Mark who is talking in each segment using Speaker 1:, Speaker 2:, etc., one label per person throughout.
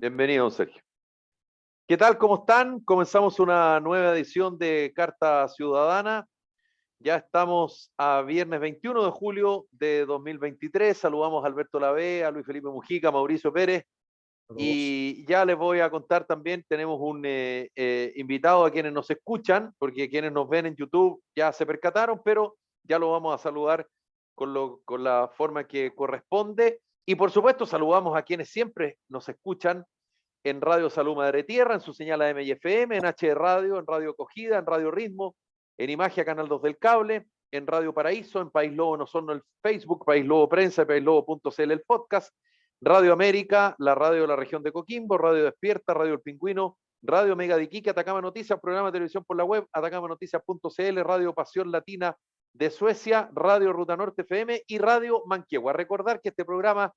Speaker 1: Bienvenido, Sergio. ¿Qué tal? ¿Cómo están? Comenzamos una nueva edición de Carta Ciudadana. Ya estamos a viernes 21 de julio de 2023. Saludamos a Alberto Lavé, a Luis Felipe Mujica, a Mauricio Pérez. Y ya les voy a contar también, tenemos un invitado a quienes nos escuchan, porque quienes nos ven en YouTube ya se percataron, pero ya lo vamos a saludar con la forma que corresponde. Y por supuesto saludamos a quienes siempre nos escuchan en Radio Salud Madre Tierra, en su señal AM y FM, en HD Radio, en Radio Acogida, en Radio Ritmo, en Imagia Canal 2 del Cable, en Radio Paraíso, en País Lobo Osorno el Facebook, País Lobo Prensa, paislobo.cl el podcast, Radio América, la radio de la región de Coquimbo, Radio Despierta, Radio El Pingüino, Radio Mega de Iquique, Atacama Noticias, programa de televisión por la web, atacamanoticias.cl, Radio Pasión Latina de Suecia, Radio Ruta Norte FM y Radio Manquehue. Recordar que este programa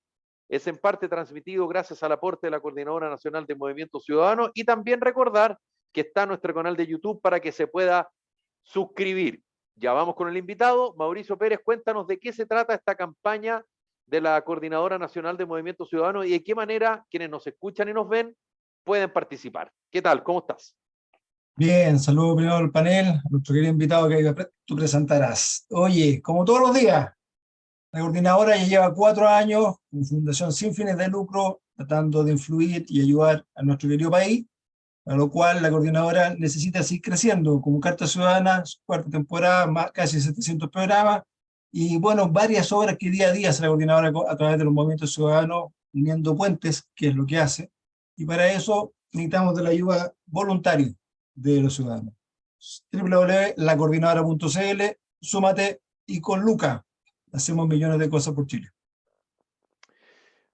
Speaker 1: es en parte transmitido gracias al aporte de la Coordinadora Nacional de Movimiento Ciudadano y también recordar que está nuestro canal de YouTube para que se pueda suscribir. Ya vamos con el invitado. Mauricio Pérez, cuéntanos de qué se trata esta campaña de la Coordinadora Nacional de Movimiento Ciudadano y de qué manera quienes nos escuchan y nos ven pueden participar. ¿Qué tal? ¿Cómo estás?
Speaker 2: Bien, saludo primero al panel, a nuestro querido invitado que tú presentarás. Oye, como todos los días, la coordinadora ya lleva 4 años como fundación sin fines de lucro, tratando de influir y ayudar a nuestro querido país, a lo cual la coordinadora necesita seguir creciendo, como Carta Ciudadana, su 4ª temporada, casi 700 programas, y bueno, varias obras que día a día hace la coordinadora a través de los movimientos ciudadanos, uniendo puentes, que es lo que hace, y para eso necesitamos de la ayuda voluntaria de los ciudadanos. www.lacoordinadora.cl, súmate y con Luca hacemos millones de cosas por Chile.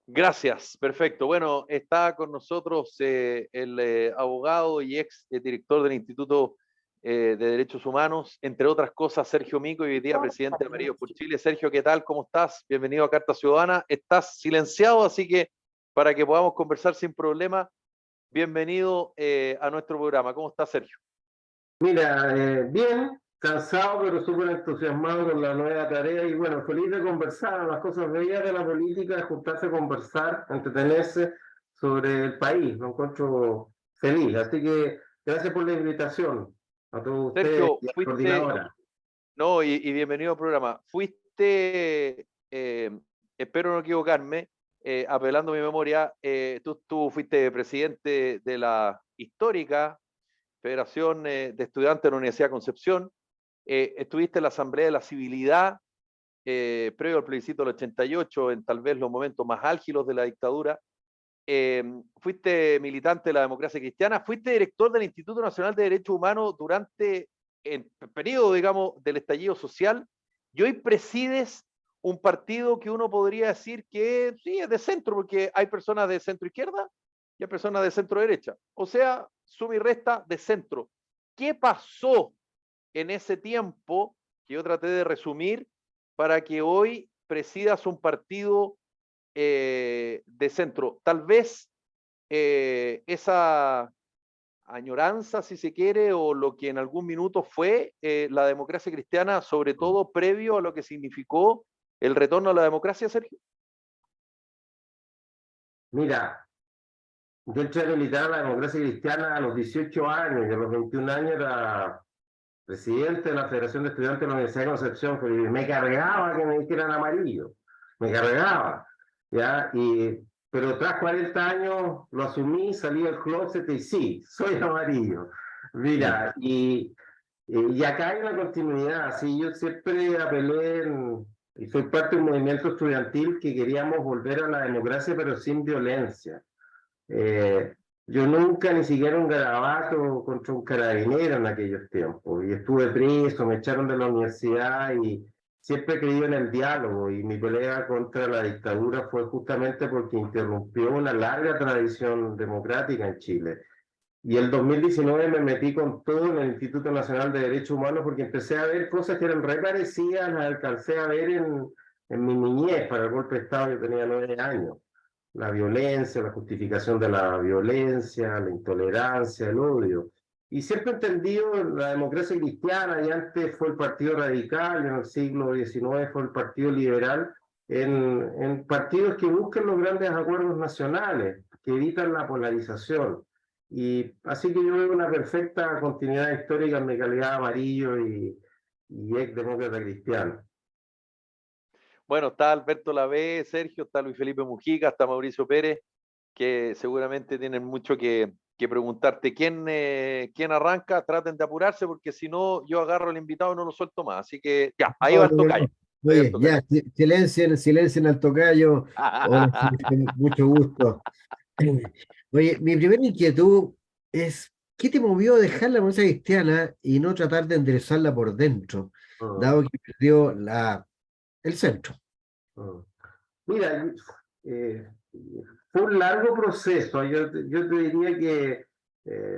Speaker 1: Gracias, perfecto. Bueno, está con nosotros el abogado y ex director del Instituto de Derechos Humanos, entre otras cosas, Sergio Mico, y hoy día presidente de Amarillos por Chile. Sergio, ¿qué tal? ¿Cómo estás? Bienvenido a Carta Ciudadana. Estás silenciado, así que para que podamos conversar sin problema, bienvenido a nuestro programa. ¿Cómo estás, Sergio?
Speaker 3: Mira, bien, cansado pero súper entusiasmado con la nueva tarea y bueno, feliz de conversar. Las cosas bellas de la política es juntarse a conversar, entretenerse sobre el país. Lo encuentro feliz, así que gracias por la invitación a todos ustedes.
Speaker 1: Sergio,
Speaker 3: y a la
Speaker 1: fuiste,
Speaker 3: coordinadora.
Speaker 1: no, y bienvenido al programa. Fuiste, espero no equivocarme, apelando a mi memoria, tú fuiste presidente de la histórica Federación de Estudiantes de la Universidad de Concepción, estuviste en la Asamblea de la Civilidad, previo al plebiscito del 88, en tal vez los momentos más álgidos de la dictadura, fuiste militante de la democracia cristiana, fuiste director del Instituto Nacional de Derechos Humanos durante el periodo, digamos, del estallido social, y hoy presides un partido que uno podría decir que sí, es de centro, porque hay personas de centro izquierda y hay personas de centro derecha, o sea, suma y resta de centro. ¿Qué pasó en ese tiempo que yo traté de resumir para que hoy presidas un partido de centro? Tal vez esa añoranza, si se quiere, o lo que en algún minuto fue la democracia cristiana, sobre todo previo a lo que significó el retorno a la democracia, Sergio.
Speaker 3: Mira, yo entré a militar a la democracia cristiana a los 18 años y a los 21 años era presidente de la Federación de Estudiantes de la Universidad de Concepción, que me cargaba que me dijeran amarillo, me cargaba, ¿ya? Pero tras 40 años lo asumí, salí del closet y sí, soy amarillo. Mira, y acá hay una continuidad, sí, yo siempre apelé y soy parte de un movimiento estudiantil que queríamos volver a la democracia, pero sin violencia. Yo nunca ni siquiera un garabato contra un carabinero en aquellos tiempos, y estuve preso, me echaron de la universidad y siempre he creído en el diálogo, y mi pelea contra la dictadura fue justamente porque interrumpió una larga tradición democrática en Chile. Y el 2019 me metí con todo en el Instituto Nacional de Derechos Humanos porque empecé a ver cosas que eran re parecidas, las alcancé a ver en mi niñez. Para el golpe de Estado yo tenía 9 años. La violencia, la justificación de la violencia, la intolerancia, el odio. Y siempre he entendido la democracia cristiana, y antes fue el Partido Radical, y en el siglo XIX fue el Partido Liberal, en partidos que buscan los grandes acuerdos nacionales. que evitan la polarización. Y así que yo veo una perfecta continuidad histórica en mi calidad de amarillo y ex demócrata cristiano.
Speaker 1: Bueno, está Alberto Lavé, Sergio, está Luis Felipe Mujica, está Mauricio Pérez, que seguramente tienen mucho que preguntarte. ¿Quién arranca? Traten de apurarse, porque si no, yo agarro al invitado y no lo suelto más. Así que ya, ahí va
Speaker 4: No,
Speaker 1: el
Speaker 4: no, no.
Speaker 1: tocayo. Ahí va el
Speaker 4: Oye,
Speaker 1: tocayo.
Speaker 4: ya, silencien al tocayo. Hola, mucho gusto. Oye, mi primera inquietud es, ¿qué te movió a dejar la democracia cristiana y no tratar de enderezarla por dentro,
Speaker 3: Mm,
Speaker 4: dado que perdió el centro?
Speaker 3: mm. Mira, fue un largo proceso. Yo te diría que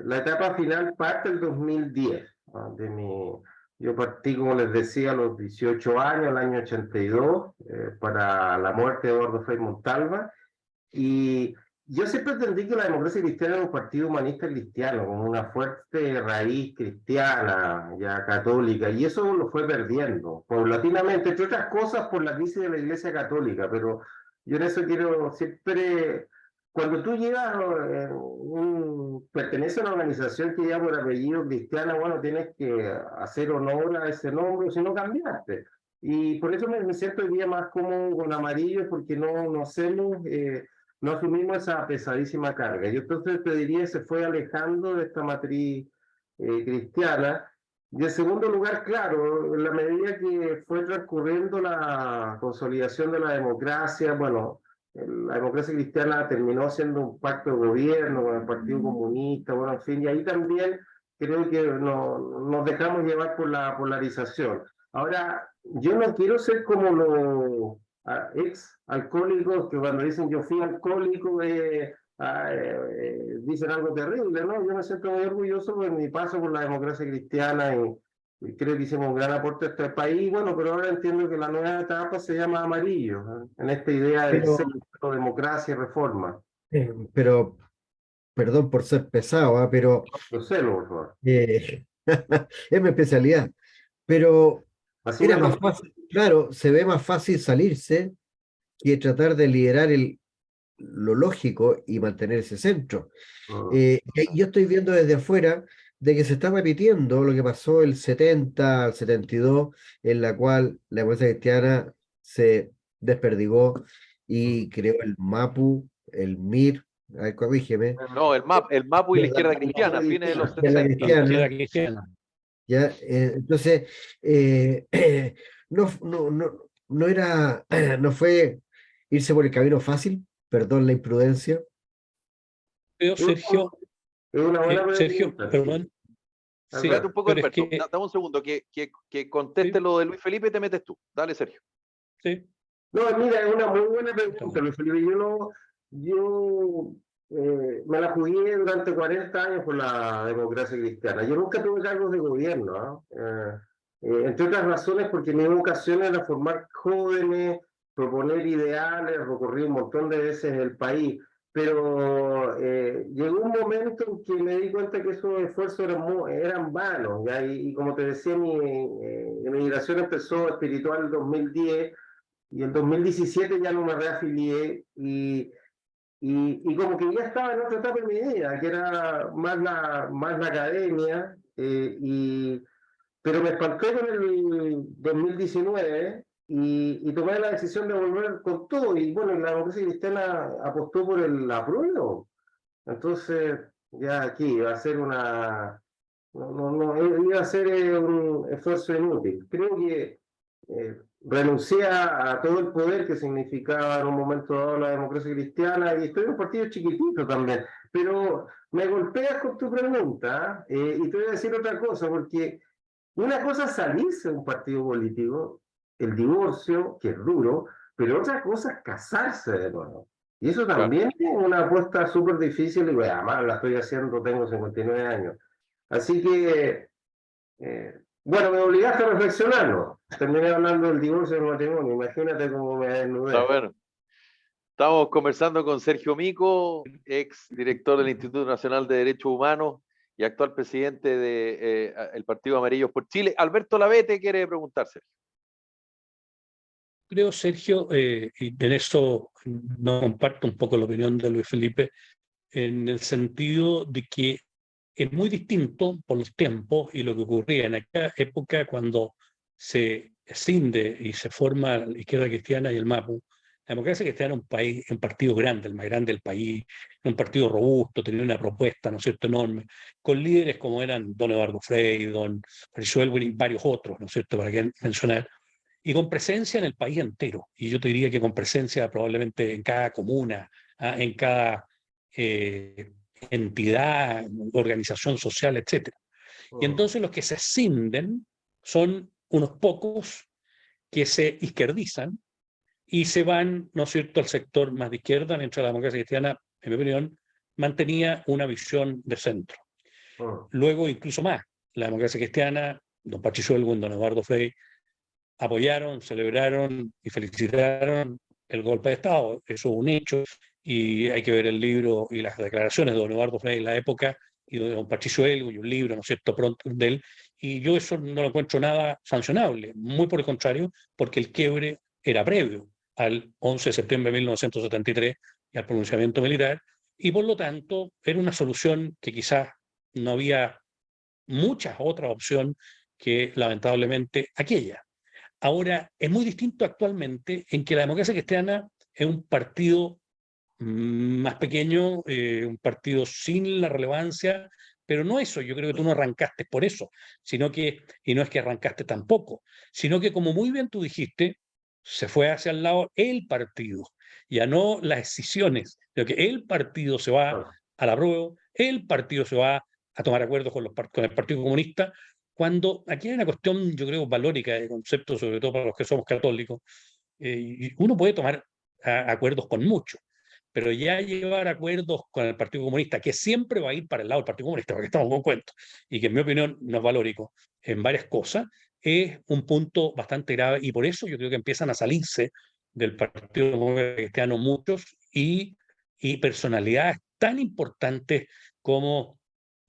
Speaker 3: la etapa final parte del 2010. ¿No? Yo partí, como les decía, a los 18 años, el año 82, para la muerte de Eduardo Frei Montalva. Y yo siempre entendí que la democracia cristiana era un partido humanista cristiano, con una fuerte raíz cristiana, ya católica, y eso lo fue perdiendo paulatinamente, entre otras cosas por la crisis de la Iglesia Católica, pero yo en eso quiero siempre, cuando tú llegas, perteneces a una organización que lleva por apellido cristiana, bueno, tienes que hacer honor a ese nombre, si no cambiaste. Y por eso me siento hoy día más cómodo con amarillo, porque no hacemos... no asumimos esa pesadísima carga. Yo entonces te diría que se fue alejando de esta matriz cristiana. Y en segundo lugar, claro, en la medida que fue transcurriendo la consolidación de la democracia, bueno, la democracia cristiana terminó siendo un pacto de gobierno con el Partido Comunista, bueno, en fin, y ahí también creo que nos dejamos llevar por la polarización. Ahora, yo no quiero ser como los ex alcohólicos que cuando dicen yo fui alcohólico dicen algo terrible, ¿no? Yo me siento muy orgulloso de mi paso por la democracia cristiana y creo que hicimos un gran aporte a este país, bueno, pero ahora entiendo que la nueva etapa se llama amarillo, ¿no? En esta idea del
Speaker 4: Pero,
Speaker 3: centro, democracia y reforma.
Speaker 4: pero perdón por ser pesado, pero
Speaker 3: Yo sé, por favor.
Speaker 4: eh, es mi especialidad. Pero
Speaker 3: Así
Speaker 4: era
Speaker 3: me
Speaker 4: más
Speaker 3: toca.
Speaker 4: fácil, claro, se ve más fácil salirse que tratar de liderar lo lógico y mantener ese centro. Y yo estoy viendo desde afuera de que se está repitiendo lo que pasó el 70 al 72, en la cual la democracia cristiana se desperdigó y creó el MAPU, el MIR, a ver, corrígeme,
Speaker 1: No, el MAPU y la izquierda cristiana, fines de los
Speaker 4: de la
Speaker 1: 60.
Speaker 5: La izquierda
Speaker 4: cristiana,
Speaker 5: cristiana.
Speaker 4: ¿ya? Entonces, eh, no era, no fue irse por el camino fácil, perdón la imprudencia.
Speaker 5: Pero Sergio,
Speaker 3: Es una buena
Speaker 5: Sergio,
Speaker 3: pregunta.
Speaker 5: perdón. Sí,
Speaker 1: Espérate un
Speaker 3: Alberto.
Speaker 1: poco,
Speaker 5: pero es
Speaker 1: Alberto.
Speaker 5: que,
Speaker 1: Dame un segundo, que conteste
Speaker 5: sí,
Speaker 1: lo de Luis Felipe y te metes tú. Dale, Sergio.
Speaker 5: sí,
Speaker 3: No, mira, es una muy buena pregunta,
Speaker 5: estamos.
Speaker 3: Luis Felipe. Yo me la jugué durante 40 años por la democracia cristiana. Yo nunca tuve cargos de gobierno, ¿no? Entre otras razones porque mi vocación era formar jóvenes, proponer ideales, recorrí un montón de veces el país, pero llegó un momento en que me di cuenta que esos esfuerzos eran vanos, ¿ya? Y como te decía, mi migración empezó espiritual en 2010 y en 2017 ya no me reafilié y como que ya estaba en otra etapa de mi vida, que era más la academia, pero me espanté con el 2019 y tomé la decisión de volver con todo. Y bueno, la democracia cristiana apostó por el apruebo. Entonces, ya aquí iba a ser iba a ser un esfuerzo inútil. Creo que renuncié a todo el poder que significaba en un momento dado la democracia cristiana y estoy en un partido chiquitito también. Pero me golpeas con tu pregunta, y te voy a decir otra cosa, porque una cosa es salirse de un partido político, el divorcio, que es duro, pero otra cosa es casarse de nuevo. Y eso
Speaker 1: Claro.
Speaker 3: también es una apuesta súper difícil y bueno, además la estoy haciendo, tengo 59 años. Así que, bueno, me obligaste a reflexionarlo. Terminé hablando del divorcio del matrimonio, imagínate cómo me
Speaker 1: Está
Speaker 3: desnudé.
Speaker 1: bueno. Estamos conversando con Sergio Mico, ex director del Instituto Nacional de Derechos Humanos y actual presidente del Partido Amarillos por Chile. Alberto Lavete quiere preguntar, Sergio.
Speaker 5: creo, Sergio, y en eso no comparto un poco la opinión de Luis Felipe, en el sentido de que es muy distinto por los tiempos y lo que ocurría en aquella época cuando se escinde y se forma la izquierda cristiana y el MAPU. La democracia cristiana era un país, un partido grande, el más grande del país, un partido robusto, tenía una propuesta, ¿no es cierto?, enorme, con líderes como eran don Eduardo Frei, don Patricio Elwin y varios otros, ¿no es cierto?, para qué mencionar, y con presencia en el país entero. Y yo te diría que con presencia probablemente en cada comuna, en cada entidad, organización social, etc. Y entonces los que se escinden son unos pocos que se izquierdizan y se van, ¿no es cierto?, al sector más de izquierda, mientras la democracia cristiana, en mi opinión, mantenía una visión de centro. Luego, incluso más, la democracia cristiana, don Patricio Elwin, don Eduardo Frei, apoyaron, celebraron y felicitaron el golpe de Estado. Eso es un hecho, y hay que ver el libro y las declaraciones de don Eduardo Frei en la época y de don Patricio Elwin, y un libro, ¿no es cierto?, pronto de él, y yo eso no lo encuentro nada sancionable, muy por el contrario, porque el quiebre era previo al 11 de septiembre de 1973 y al pronunciamiento militar, y por lo tanto era una solución que quizás no había muchas otras opciones que lamentablemente aquella. Ahora, es muy distinto actualmente en que la democracia cristiana es un partido más pequeño, un partido sin la relevancia, pero no eso, yo creo que tú no arrancaste por eso, sino que, y no es que arrancaste tampoco, sino que como muy bien tú dijiste, se fue hacia el lado el partido, ya no las decisiones, sino que el partido se va a la prueba, el partido se va a tomar acuerdos con el Partido Comunista, cuando aquí hay una cuestión, yo creo, valórica de conceptos, sobre todo para los que somos católicos, y uno puede tomar acuerdos con muchos, pero ya llevar acuerdos con el Partido Comunista, que siempre va a ir para el lado del Partido Comunista, porque estamos con cuentos, y que en mi opinión no es valórico en varias cosas, es un punto bastante grave, y por eso yo creo que empiezan a salirse del Partido Cristiano muchos, y personalidades tan importantes como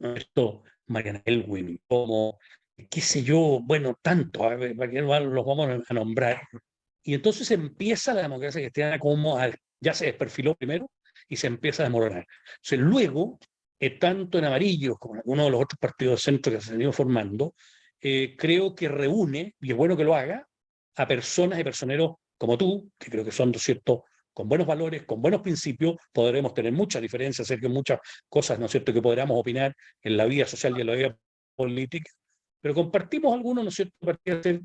Speaker 5: esto, Mariana Elwin, como, qué sé yo, bueno, tanto, a ver, para que no los vamos a nombrar. Y entonces empieza la democracia cristiana como ya se desperfiló primero y se empieza a desmoronar. Entonces, luego, tanto en Amarillo como en algunos de los otros partidos de centro que se han ido formando, creo que reúne, y es bueno que lo haga, a personas y personeros como tú, que creo que son, ¿no es cierto?, con buenos valores, con buenos principios. Podremos tener muchas diferencias, Sergio, muchas cosas, ¿no es cierto?, que podríamos opinar en la vida social y en la vida política, pero compartimos algunos, ¿no es cierto?, partidos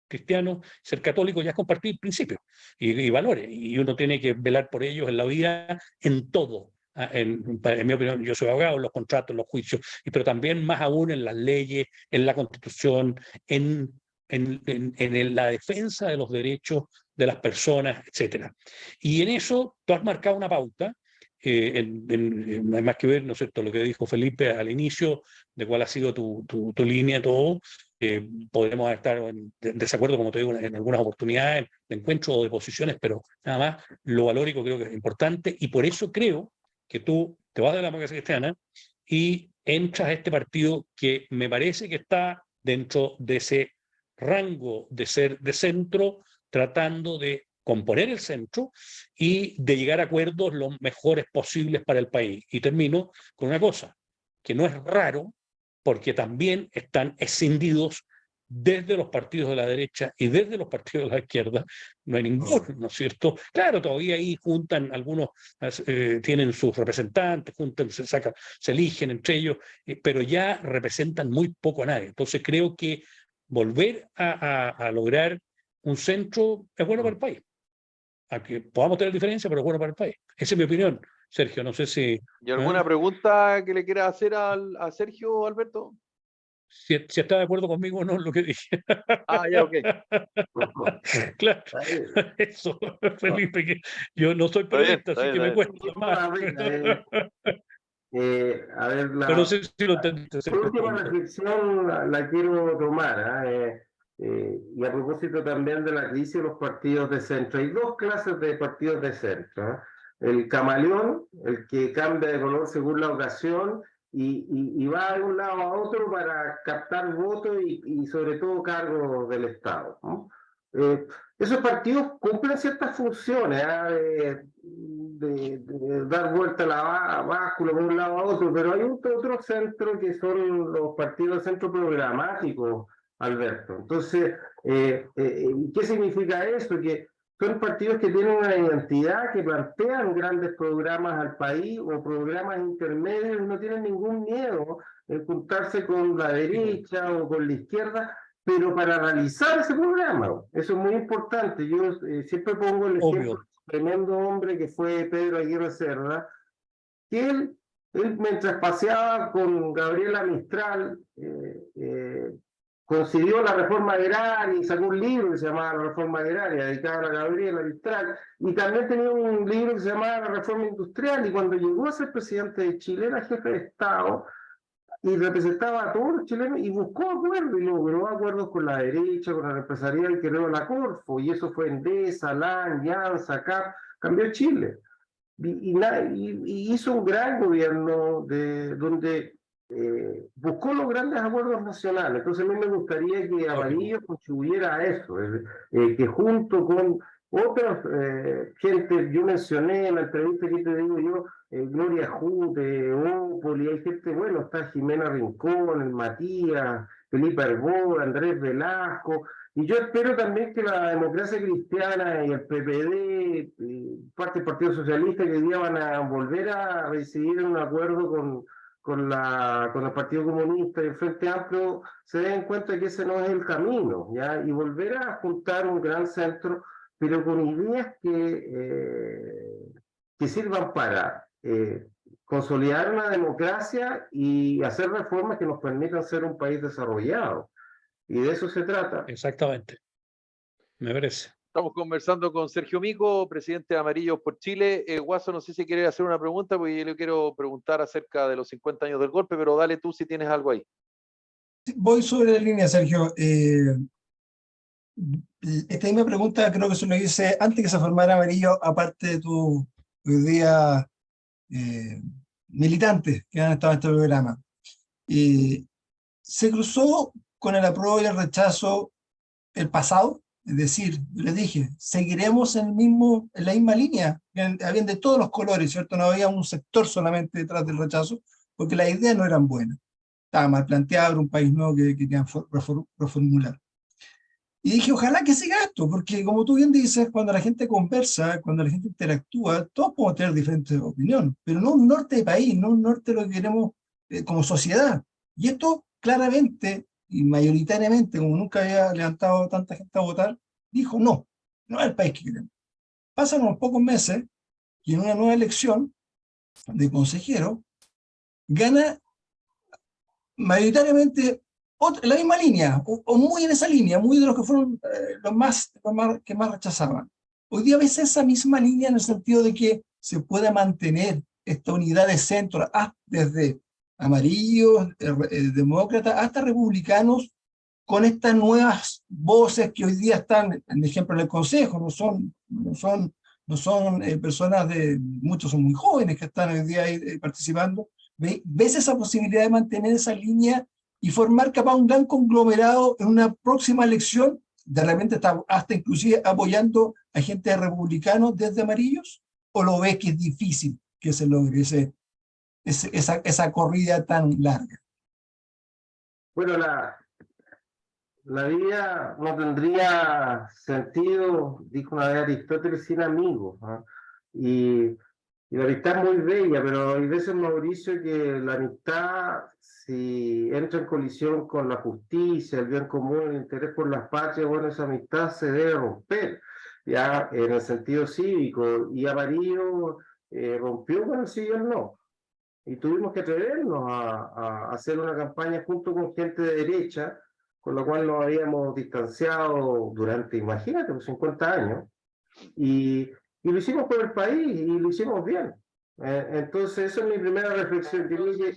Speaker 5: cristiano, ser católico ya es compartir principios y valores, y uno tiene que velar por ellos en la vida, en todo. En mi opinión, yo soy abogado, en los contratos, en los juicios, pero también más aún en las leyes, en la Constitución, en la defensa de los derechos de las personas, etc. Y en eso tú has marcado una pauta, no hay más que ver, ¿no es cierto?, lo que dijo Felipe al inicio, de cuál ha sido tu línea, todo. Podremos estar en desacuerdo, como te digo, en algunas oportunidades de encuentro o de posiciones, pero nada más, lo valórico creo que es importante, y por eso creo que tú te vas de la democracia cristiana y entras a este partido que me parece que está dentro de ese rango de ser de centro, tratando de componer el centro y de llegar a acuerdos los mejores posibles para el país. Y termino con una cosa, que no es raro, porque también están escindidos desde los partidos de la derecha y desde los partidos de la izquierda, no hay ninguno, ¿no es cierto? Claro, todavía ahí juntan algunos, tienen sus representantes, juntan, se eligen entre ellos, pero ya representan muy poco a nadie. Entonces creo que volver a lograr un centro es bueno para el país. A que podamos tener diferencias, pero es bueno para el país. Esa es mi opinión, Sergio, no sé si...
Speaker 1: ¿Y alguna pregunta que le quieras hacer a Sergio, Alberto?
Speaker 5: Si está de acuerdo conmigo o no en lo que dije.
Speaker 1: Ah, ya, ok.
Speaker 5: Claro, eso, Felipe, que yo no soy periodista, así que me cuesta más.
Speaker 3: A ver,
Speaker 5: Pero no sé si lo entendiste.
Speaker 3: la última reflexión la quiero tomar, y a propósito también de la crisis de los partidos de centro. Hay dos clases de partidos de centro, ¿eh? El camaleón, el que cambia de color según la ocasión y va de un lado a otro para captar votos y sobre todo cargos del Estado, ¿no? esos partidos cumplen ciertas funciones, ¿ah? De dar vuelta a la báscula de un lado a otro, pero hay otro centro que son los partidos de centro programático, Alberto. Entonces, ¿qué significa eso? Que son partidos que tienen una identidad, que plantean grandes programas al país o programas intermedios y no tienen ningún miedo en juntarse con la derecha o con la izquierda, pero para realizar ese programa. Eso es muy importante. Yo siempre pongo el ejemplo
Speaker 5: Obvio.
Speaker 3: de un tremendo hombre que fue Pedro Aguirre Cerda, que él mientras paseaba con Gabriela Mistral, consiguió la reforma agraria y sacó un libro que se llamaba La Reforma Agraria, dedicado a Gabriela Mistral, y también tenía un libro que se llamaba La Reforma Industrial, y cuando llegó a ser presidente de Chile era jefe de Estado y representaba a todos los chilenos y buscó acuerdos y logró acuerdos con la derecha, con el empresarial que creó la Corfo, y eso fue Endesa, LAN, Llanza, CAP, cambió Chile. Y hizo un gran gobierno donde buscó los grandes acuerdos nacionales. Entonces a mí me gustaría que Amarillo contribuyera a eso, que junto con otras gente, yo mencioné en la entrevista que te digo yo, Gloria Jute, Opoli, hay gente, bueno, está Jimena Rincón, el Matías, Felipe Arbó, Andrés Velasco, y yo espero también que la Democracia Cristiana y el PPD, parte del Partido Socialista, que hoy día van a volver a reincidir en un acuerdo con el Partido Comunista y el Frente Amplio, se den cuenta que ese no es el camino, ¿ya? Y volver a juntar un gran centro, pero con ideas que sirvan para consolidar una democracia y hacer reformas que nos permitan ser un país desarrollado. Y de eso se trata.
Speaker 5: Exactamente. Me parece.
Speaker 1: Estamos conversando con Sergio Mico, presidente de Amarillos por Chile. Guaso, no sé si quiere hacer una pregunta, porque yo le quiero preguntar acerca de los 50 años del golpe, pero dale tú si tienes algo ahí.
Speaker 2: Voy sobre la línea, Sergio. Esta misma pregunta creo que se lo hice antes que se formara Amarillo, aparte de tu hoy día militantes que han estado en este programa. Se cruzó con el apruebo y el rechazo el pasado, es decir, yo les dije, seguiremos en la misma línea, habían de todos los colores, ¿cierto? No había un sector solamente detrás del rechazo, porque las ideas no eran buenas. Estaba mal planteado, era un país nuevo que querían reformular. Y dije, ojalá que siga esto, porque como tú bien dices, cuando la gente conversa, cuando la gente interactúa, todos podemos tener diferentes opiniones, pero no un norte de país, no un norte de lo que queremos como sociedad. Y esto claramente y mayoritariamente, como nunca había levantado tanta gente a votar, dijo no, no es el país que queremos. Pasan unos pocos meses y en una nueva elección de consejero gana mayoritariamente la misma línea, o muy en esa línea, muy de los que fueron que más rechazaban. Hoy día ves esa misma línea en el sentido de que se puede mantener esta unidad de centro desde amarillos, demócratas, hasta republicanos, con estas nuevas voces que hoy día están, por ejemplo, en el Consejo, no son personas muchos son muy jóvenes que están hoy día ahí participando. ¿Ves esa posibilidad de mantener esa línea y formar capaz un gran conglomerado en una próxima elección? De repente hasta inclusive apoyando a gente de republicanos desde amarillos, ¿o lo ves que es difícil que se logre esa corrida tan larga?
Speaker 3: Bueno, la vida no tendría sentido, dijo una vez Aristóteles, sin amigos, ¿no? Y la amistad es muy bella, pero hay veces, Mauricio, que la amistad, si entra en colisión con la justicia, el bien común, el interés por las patrias, bueno, esa amistad se debe romper, ya en el sentido cívico. Y Amarillo rompió con el sí y el no. Y tuvimos que atrevernos a hacer una campaña junto con gente de derecha, con la cual nos habíamos distanciado durante, imagínate, 50 años. Y lo hicimos por el país y lo hicimos bien. Entonces, esa es mi primera reflexión. Creo que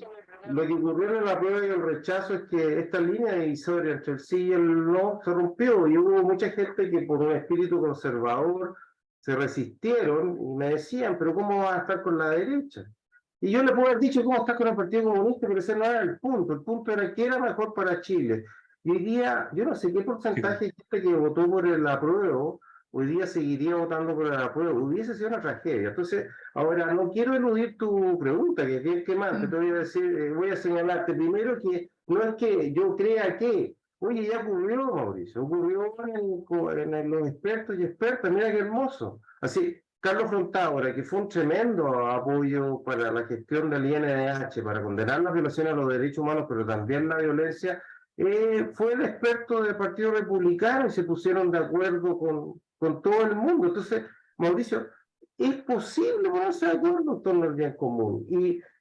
Speaker 3: lo que ocurrió en la prueba y el rechazo es que esta línea divisoria entre el sí y el no se rompió, y hubo mucha gente que por un espíritu conservador se resistieron y me decían, pero ¿cómo vas a estar con la derecha? Y yo le puedo haber dicho cómo estás con el Partido Comunista, pero ese no era el punto. El punto era que era mejor para Chile. Y hoy día, yo no sé qué porcentaje de gente que votó por el apruebo, hoy día seguiría votando por el apruebo. Hubiese sido una tragedia. Entonces, ahora no quiero eludir tu pregunta, que más, te voy a decir, voy a señalarte primero que no es que yo crea que, oye, ya ocurrió, Mauricio, ocurrió en los expertos y expertas, mira qué hermoso. Así, Carlos Frontábora, que fue un tremendo apoyo para la gestión del INDH, para condenar las violaciones a los derechos humanos, pero también la violencia, fue el experto del Partido Republicano y se pusieron de acuerdo con todo el mundo. Entonces, Mauricio, es posible ponerse de acuerdo en torno al bien común.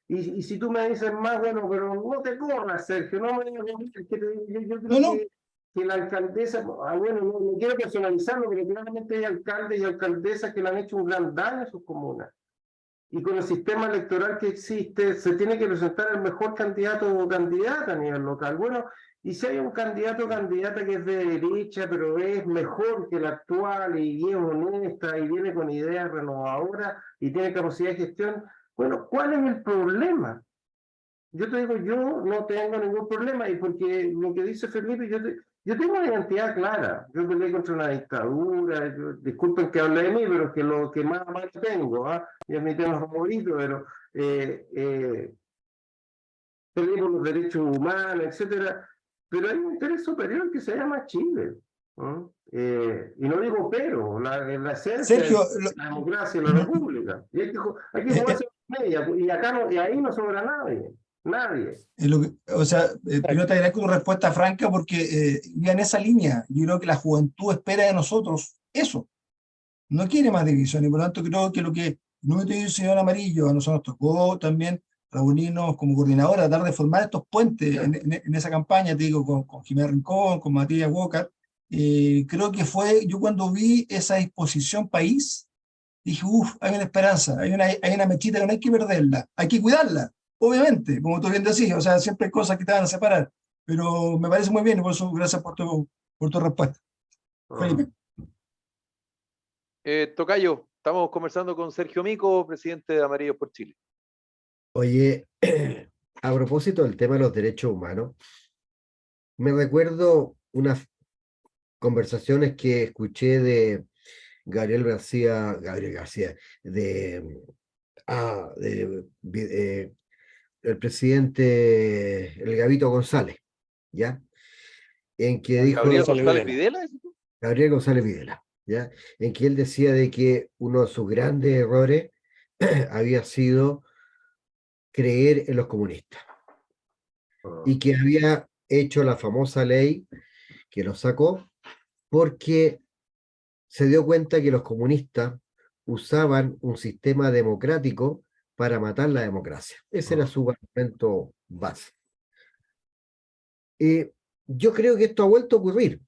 Speaker 3: Y si tú me dices más, bueno, pero no te corras, Sergio, no me digas que yo creo
Speaker 2: No.
Speaker 3: que la alcaldesa, bueno, no quiero personalizarlo, pero claramente hay alcaldes y alcaldesas que le han hecho un gran daño a sus comunas. Y con el sistema electoral que existe, se tiene que presentar el mejor candidato o candidata a nivel local. Bueno, y si hay un candidato o candidata que es de derecha, pero es mejor que el actual y es honesta y viene con ideas renovadoras y tiene capacidad de gestión, bueno, ¿cuál es el problema? Yo te digo, yo no tengo ningún problema, y porque lo que dice Felipe, yo tengo una identidad clara. Yo peleé contra una dictadura, disculpen que hable de mí, pero es que lo que más mal tengo, y es mi tema favorito, pero peleé por los derechos humanos, etcétera. Pero hay un interés superior que se llama Chile. ¿No? Y no digo pero, la esencia
Speaker 2: Sergio,
Speaker 3: es la democracia y la república. Y hay que jugarse media, y acá no, y ahí no sobra nadie. Nadie.
Speaker 2: o sea, primero te agradezco tu respuesta franca porque iba en esa línea. Yo creo que la juventud espera de nosotros eso, no quiere más división y por lo tanto creo que lo que no me dice el señor Amarillo, a nosotros nos tocó también reunirnos como coordinadora, tratar de formar estos puentes en esa campaña, te digo, con Jiménez Rincón, con Matías Walker. Creo que fue, yo cuando vi esa disposición país, dije, uff, hay una esperanza, hay una mechita que no hay que perderla, hay que cuidarla, obviamente, como tú bien decías, o sea, siempre hay cosas que te van a separar, pero me parece muy bien y por eso gracias por tu respuesta. Felipe.
Speaker 1: Tocayo, estamos conversando con Sergio Mico, presidente de Amarillos por Chile.
Speaker 4: Oye, a propósito del tema de los derechos humanos, me recuerdo unas conversaciones que escuché de Gabriel García, de, el presidente, el Gabito González, ¿ya? En que dijo,
Speaker 1: Gabriel
Speaker 5: González
Speaker 1: González
Speaker 5: Videla.
Speaker 1: Videla.
Speaker 4: Gabriel González Videla, ¿ya? En que él decía de que uno de sus grandes errores había sido creer en los comunistas y que había hecho la famosa ley que lo sacó porque se dio cuenta que los comunistas usaban un sistema democrático para matar la democracia. Ese era su argumento base. Yo creo que esto ha vuelto a ocurrir.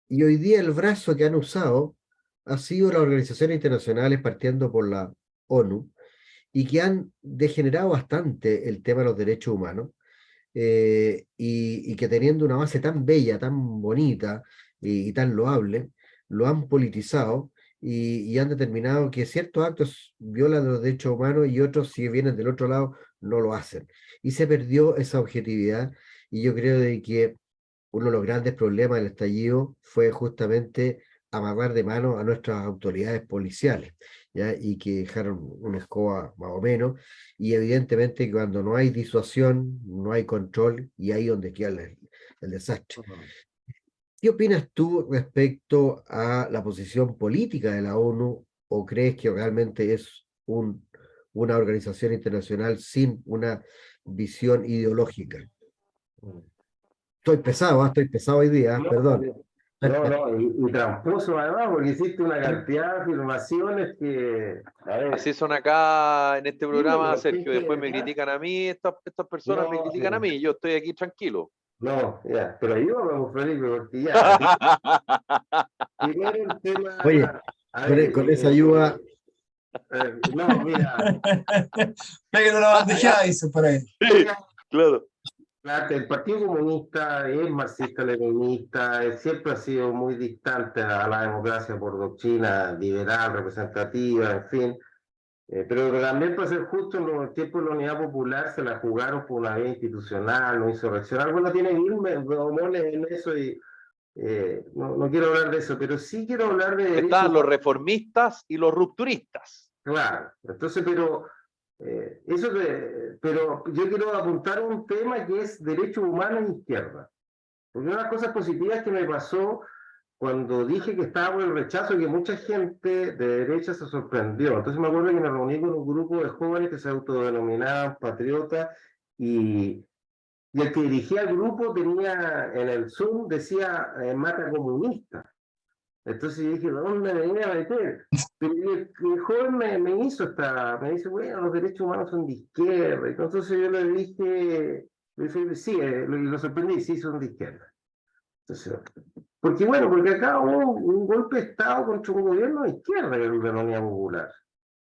Speaker 4: Y hoy día el brazo que han usado ha sido las organizaciones internacionales, partiendo por la ONU, y que han degenerado bastante el tema de los derechos humanos, y que teniendo una base tan bella, tan bonita y tan loable, lo han politizado y han determinado que ciertos actos violan los derechos humanos y otros, si vienen del otro lado, no lo hacen. Y se perdió esa objetividad, y yo creo de que uno de los grandes problemas del estallido fue justamente amarrar de mano a nuestras autoridades policiales, ¿ya? Y que dejaron una escoba más o menos, y evidentemente cuando no hay disuasión, no hay control, y ahí donde queda el desastre. ¿Qué opinas tú respecto a la posición política de la ONU, o crees que realmente es una organización internacional sin una visión ideológica? Estoy pesado hoy día, perdón.
Speaker 3: Y tramposo además, porque hiciste una cantidad de afirmaciones que, a ver,
Speaker 1: Así son acá en este programa,
Speaker 3: pero
Speaker 1: Sergio. Después me critican a mí, estas personas me critican a mí, yo estoy aquí tranquilo.
Speaker 3: No, ya, pero ayúdame, Felipe, porque ya. Primero el tema.
Speaker 4: Oye,
Speaker 3: A ver,
Speaker 4: con esa ayuda.
Speaker 3: No, mira.
Speaker 2: Pégale una bandejada, dice por ahí.
Speaker 1: Sí, claro.
Speaker 3: El Partido Comunista es marxista-leninista, siempre ha sido muy distante a la democracia por doctrina liberal, representativa, en fin. Pero también, para ser justo, en los tiempos de la Unidad Popular se la jugaron por una vía institucional, no insurreccional. Bueno, tiene Moles en eso y no quiero hablar de eso, pero sí quiero hablar de derechos
Speaker 1: Estaban los
Speaker 3: humanos.
Speaker 1: reformistas y los rupturistas.
Speaker 3: Claro, entonces, pero pero yo quiero apuntar a un tema que es derechos humanos e izquierda. Porque una de las cosas positivas que me pasó cuando dije que estaba por el rechazo, que mucha gente de derecha se sorprendió. Entonces me acuerdo que me reuní con un grupo de jóvenes que se autodenominaban patriotas y el que dirigía el grupo tenía en el Zoom, decía mata comunista. Entonces yo dije, ¿dónde me voy a meter? Pero el joven me dice, bueno, los derechos humanos son de izquierda. Entonces yo le dije sí, lo sorprendí, sí, son de izquierda. Entonces, porque acá hubo un golpe de Estado contra un gobierno de izquierda, que es la Unidad Popular.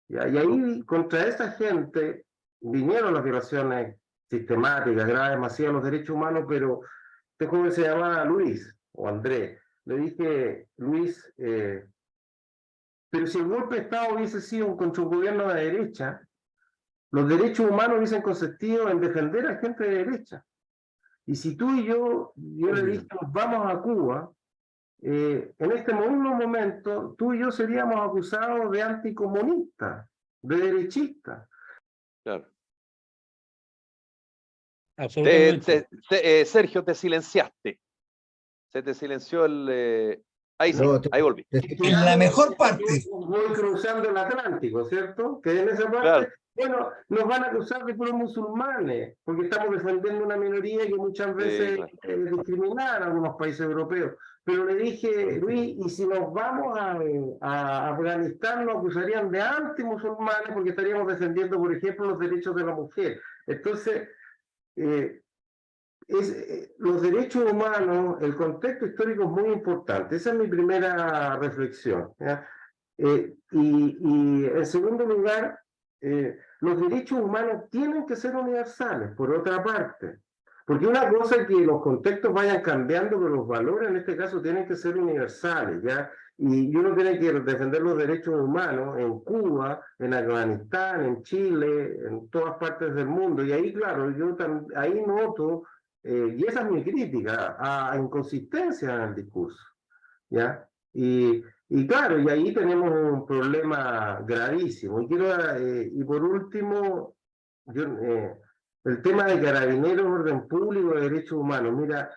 Speaker 3: ¿Ya? Y ahí, contra esa gente, vinieron las violaciones sistemáticas, graves, masivas de los derechos humanos, pero este joven se llamaba Luis, o Andrés. Le dije, Luis, pero si el golpe de Estado hubiese sido contra un gobierno de derecha, los derechos humanos hubiesen consistido en defender a gente de derecha. Y si tú y yo le dije, nos vamos a Cuba, en este mismo momento, tú y yo seríamos acusados de anticomunistas, de derechistas.
Speaker 1: Claro.
Speaker 5: Absolutamente.
Speaker 1: Sergio, te silenciaste. Se te silenció el... Ahí sí,
Speaker 4: No,
Speaker 1: ahí volví.
Speaker 2: En la mejor parte.
Speaker 3: Voy cruzando el Atlántico, ¿cierto? Que en esa parte,
Speaker 1: Claro.
Speaker 3: bueno, nos van a acusar de puros musulmanes, porque estamos defendiendo una minoría que muchas veces
Speaker 1: claro.
Speaker 3: discrimina en algunos países europeos. Pero le dije, Luis, y si nos vamos a Afganistán, nos acusarían de antimusulmanes porque estaríamos defendiendo, por ejemplo, los derechos de la mujer. Entonces, los derechos humanos, el contexto histórico es muy importante. Esa es mi primera reflexión. Y en segundo lugar, los derechos humanos tienen que ser universales, por otra parte. Porque una cosa es que los contextos vayan cambiando, pero los valores en este caso tienen que ser universales, ¿ya? Y uno tiene que defender los derechos humanos en Cuba, en Afganistán, en Chile, en todas partes del mundo. Y ahí, claro, ahí noto, y esa es mi crítica, a inconsistencia en el discurso, ¿ya? Y claro, y ahí tenemos un problema gravísimo. Y por último, el tema de carabineros, orden público, de derechos humanos. Mira,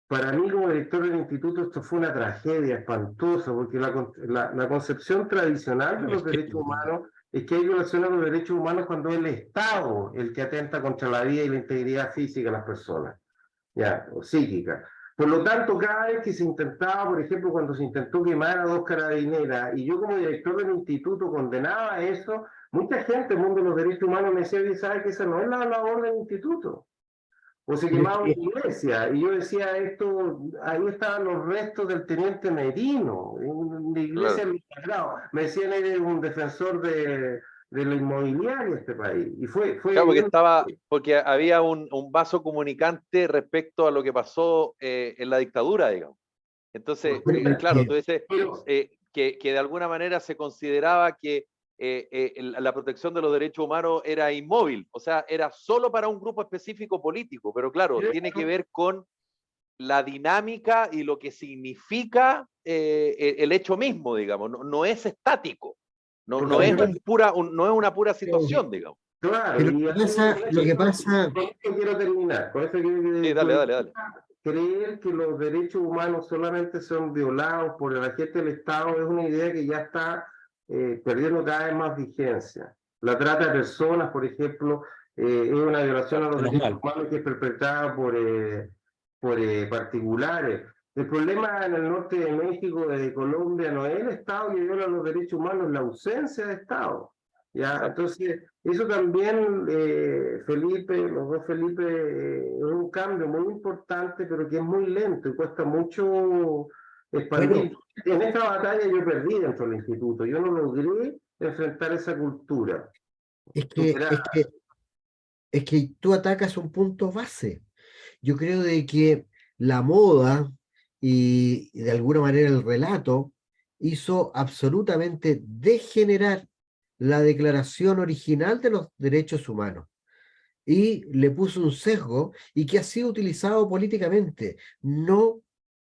Speaker 3: para mí como director del instituto esto fue una tragedia espantosa, porque la concepción tradicional de los derechos humanos es que hay violaciones a los derechos humanos cuando es el Estado el que atenta contra la vida y la integridad física de las personas, ¿ya? O psíquica. Por lo tanto, cada vez que se intentaba, por ejemplo, cuando se intentó quemar a 2 carabineras, y yo como director del instituto condenaba eso, mucha gente del mundo de los derechos humanos me decía, ¿sabes que esa no es la labor del instituto? O se quemaba una iglesia, y yo decía esto, ahí estaban los restos del teniente Merino, una iglesia del Sagrado. Me decían, eres un defensor de lo inmobiliario de este país. Y fue
Speaker 1: Claro, porque había un vaso comunicante respecto a lo que pasó en la dictadura, digamos. Entonces, claro, tú dices que de alguna manera se consideraba que la protección de los derechos humanos era inmóvil, o sea, era solo para un grupo específico político, pero claro, tiene que ver con la dinámica y lo que significa el hecho mismo, digamos, no es estático, no es una pura situación, digamos.
Speaker 3: Claro,
Speaker 4: Pero
Speaker 3: y
Speaker 4: lo que pasa,
Speaker 3: con esto quiero terminar, con esto
Speaker 1: Sí, dale.
Speaker 3: Creer que los derechos humanos solamente son violados por el agente del Estado es una idea que ya está perdiendo cada vez más vigencia. La trata de personas, por ejemplo, es una violación a los derechos humanos que es perpetrada por particulares. El problema en el norte de México, de Colombia, no es el Estado que viola los derechos humanos, es la ausencia de Estado. ¿Ya? Entonces, eso también, los dos Felipe, es un cambio muy importante, pero que es muy lento y cuesta mucho expandir. En esta batalla yo perdí dentro del instituto, yo no logré enfrentar esa cultura.
Speaker 4: es que tú atacas un punto base. Yo creo de que la moda y de alguna manera el relato hizo absolutamente degenerar la declaración original de los derechos humanos y le puso un sesgo y que ha sido utilizado políticamente, no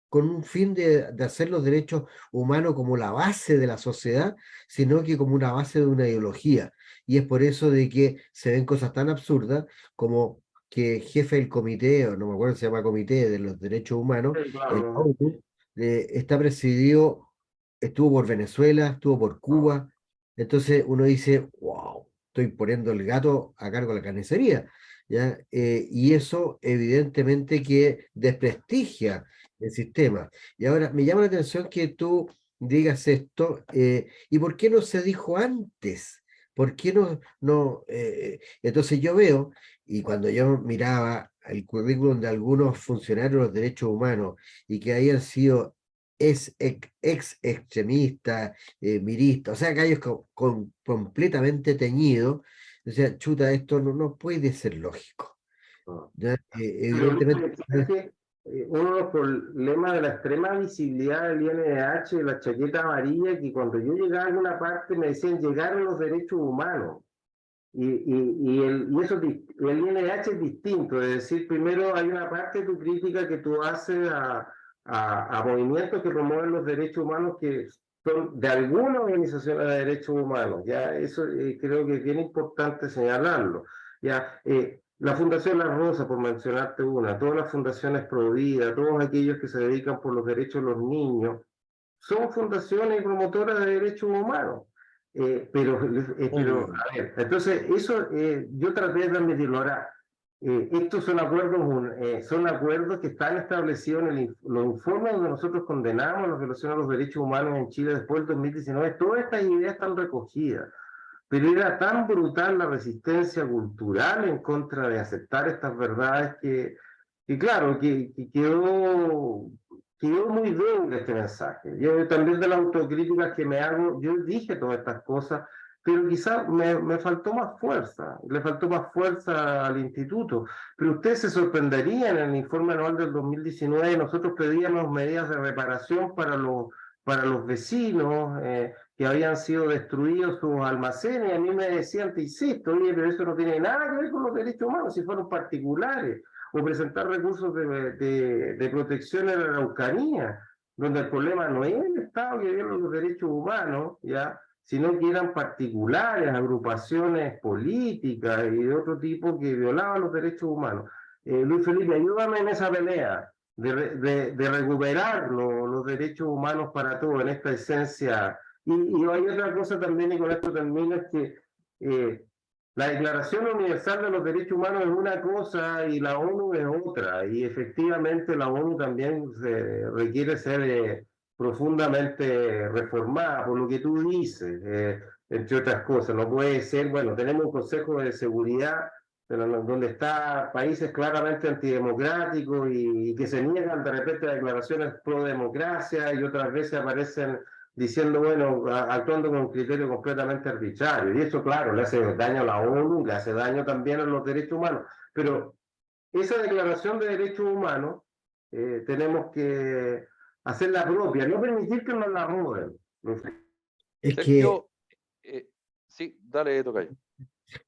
Speaker 4: con un fin de hacer los derechos humanos como la base de la sociedad, sino que como una base de una ideología. Y es por eso de que se ven cosas tan absurdas como que jefe del comité, o no me acuerdo si se llama Comité de los Derechos Humanos,
Speaker 3: Sí,
Speaker 4: el
Speaker 3: claro.
Speaker 4: ONU, está presidido, estuvo por Venezuela, estuvo por Cuba. Entonces uno dice, wow, estoy poniendo el gato a cargo de la carnicería. ¿Ya? Y eso evidentemente que desprestigia el sistema. Y ahora me llama la atención que tú digas esto, ¿y por qué no se dijo antes? ¿Por qué no? Entonces yo veo, y cuando yo miraba el currículum de algunos funcionarios de los derechos humanos y que hayan sido ex extremistas, miristas, o sea, gallos completamente teñidos, o sea, chuta, esto no puede ser lógico. ¿Ya?
Speaker 3: Pero
Speaker 4: Evidentemente,
Speaker 3: es que uno de los problemas de la extrema visibilidad del INDH y la chaqueta amarilla, que cuando yo llegaba a alguna parte me decían llegaron los derechos humanos. Y eso, el INDH es distinto, es decir, primero hay una parte de tu crítica que tú haces a movimientos que promueven los derechos humanos que son de alguna organización de derechos humanos, ya eso creo que es bien importante señalarlo. Ya, la Fundación La Rosa, por mencionarte una, todas las fundaciones Provida, todos aquellos que se dedican por los derechos de los niños, son fundaciones y promotoras de derechos humanos. Pero,
Speaker 5: Mm.
Speaker 3: a ver, entonces, eso yo traté de admitirlo. Ahora, estos son acuerdos que están establecidos en los informes donde nosotros condenamos la violación a los derechos humanos en Chile después del 2019. Todas estas ideas están recogidas. Pero era tan brutal la resistencia cultural en contra de aceptar estas verdades que claro, que quedó muy débil este mensaje. Yo también de las autocríticas que me hago, yo dije todas estas cosas, pero quizás me faltó más fuerza, le faltó más fuerza al instituto. Pero ustedes se sorprenderían, en el informe anual del 2019 nosotros pedíamos medidas de reparación para los vecinos, que habían sido destruidos sus almacenes, y a mí me decían, te insisto, oye, pero eso no tiene nada que ver con los derechos humanos, si fueron particulares, o presentar recursos de protección en la Araucanía, donde el problema no es el Estado que viola los derechos humanos, ¿ya? Sino que eran particulares, agrupaciones políticas y de otro tipo que violaban los derechos humanos. Luis Felipe, ayúdame en esa pelea de recuperar los derechos humanos para todos en esta esencia. Y hay otra cosa también, y con esto termino, es que la Declaración Universal de los Derechos Humanos es una cosa y la ONU es otra. Y efectivamente la ONU también requiere ser profundamente reformada, por lo que tú dices, entre otras cosas. No puede ser, bueno, tenemos un Consejo de Seguridad donde está países claramente antidemocráticos y que se niegan de repente a declaraciones pro democracia y otras veces aparecen diciendo, bueno, actuando con un criterio completamente arbitrario. Y eso, claro, le hace daño a la ONU, le hace daño también a los derechos humanos. Pero esa declaración de derechos humanos tenemos que hacerla propia, no permitir que nos la roben.
Speaker 4: es que,
Speaker 1: Sergio, sí, dale, tocayo.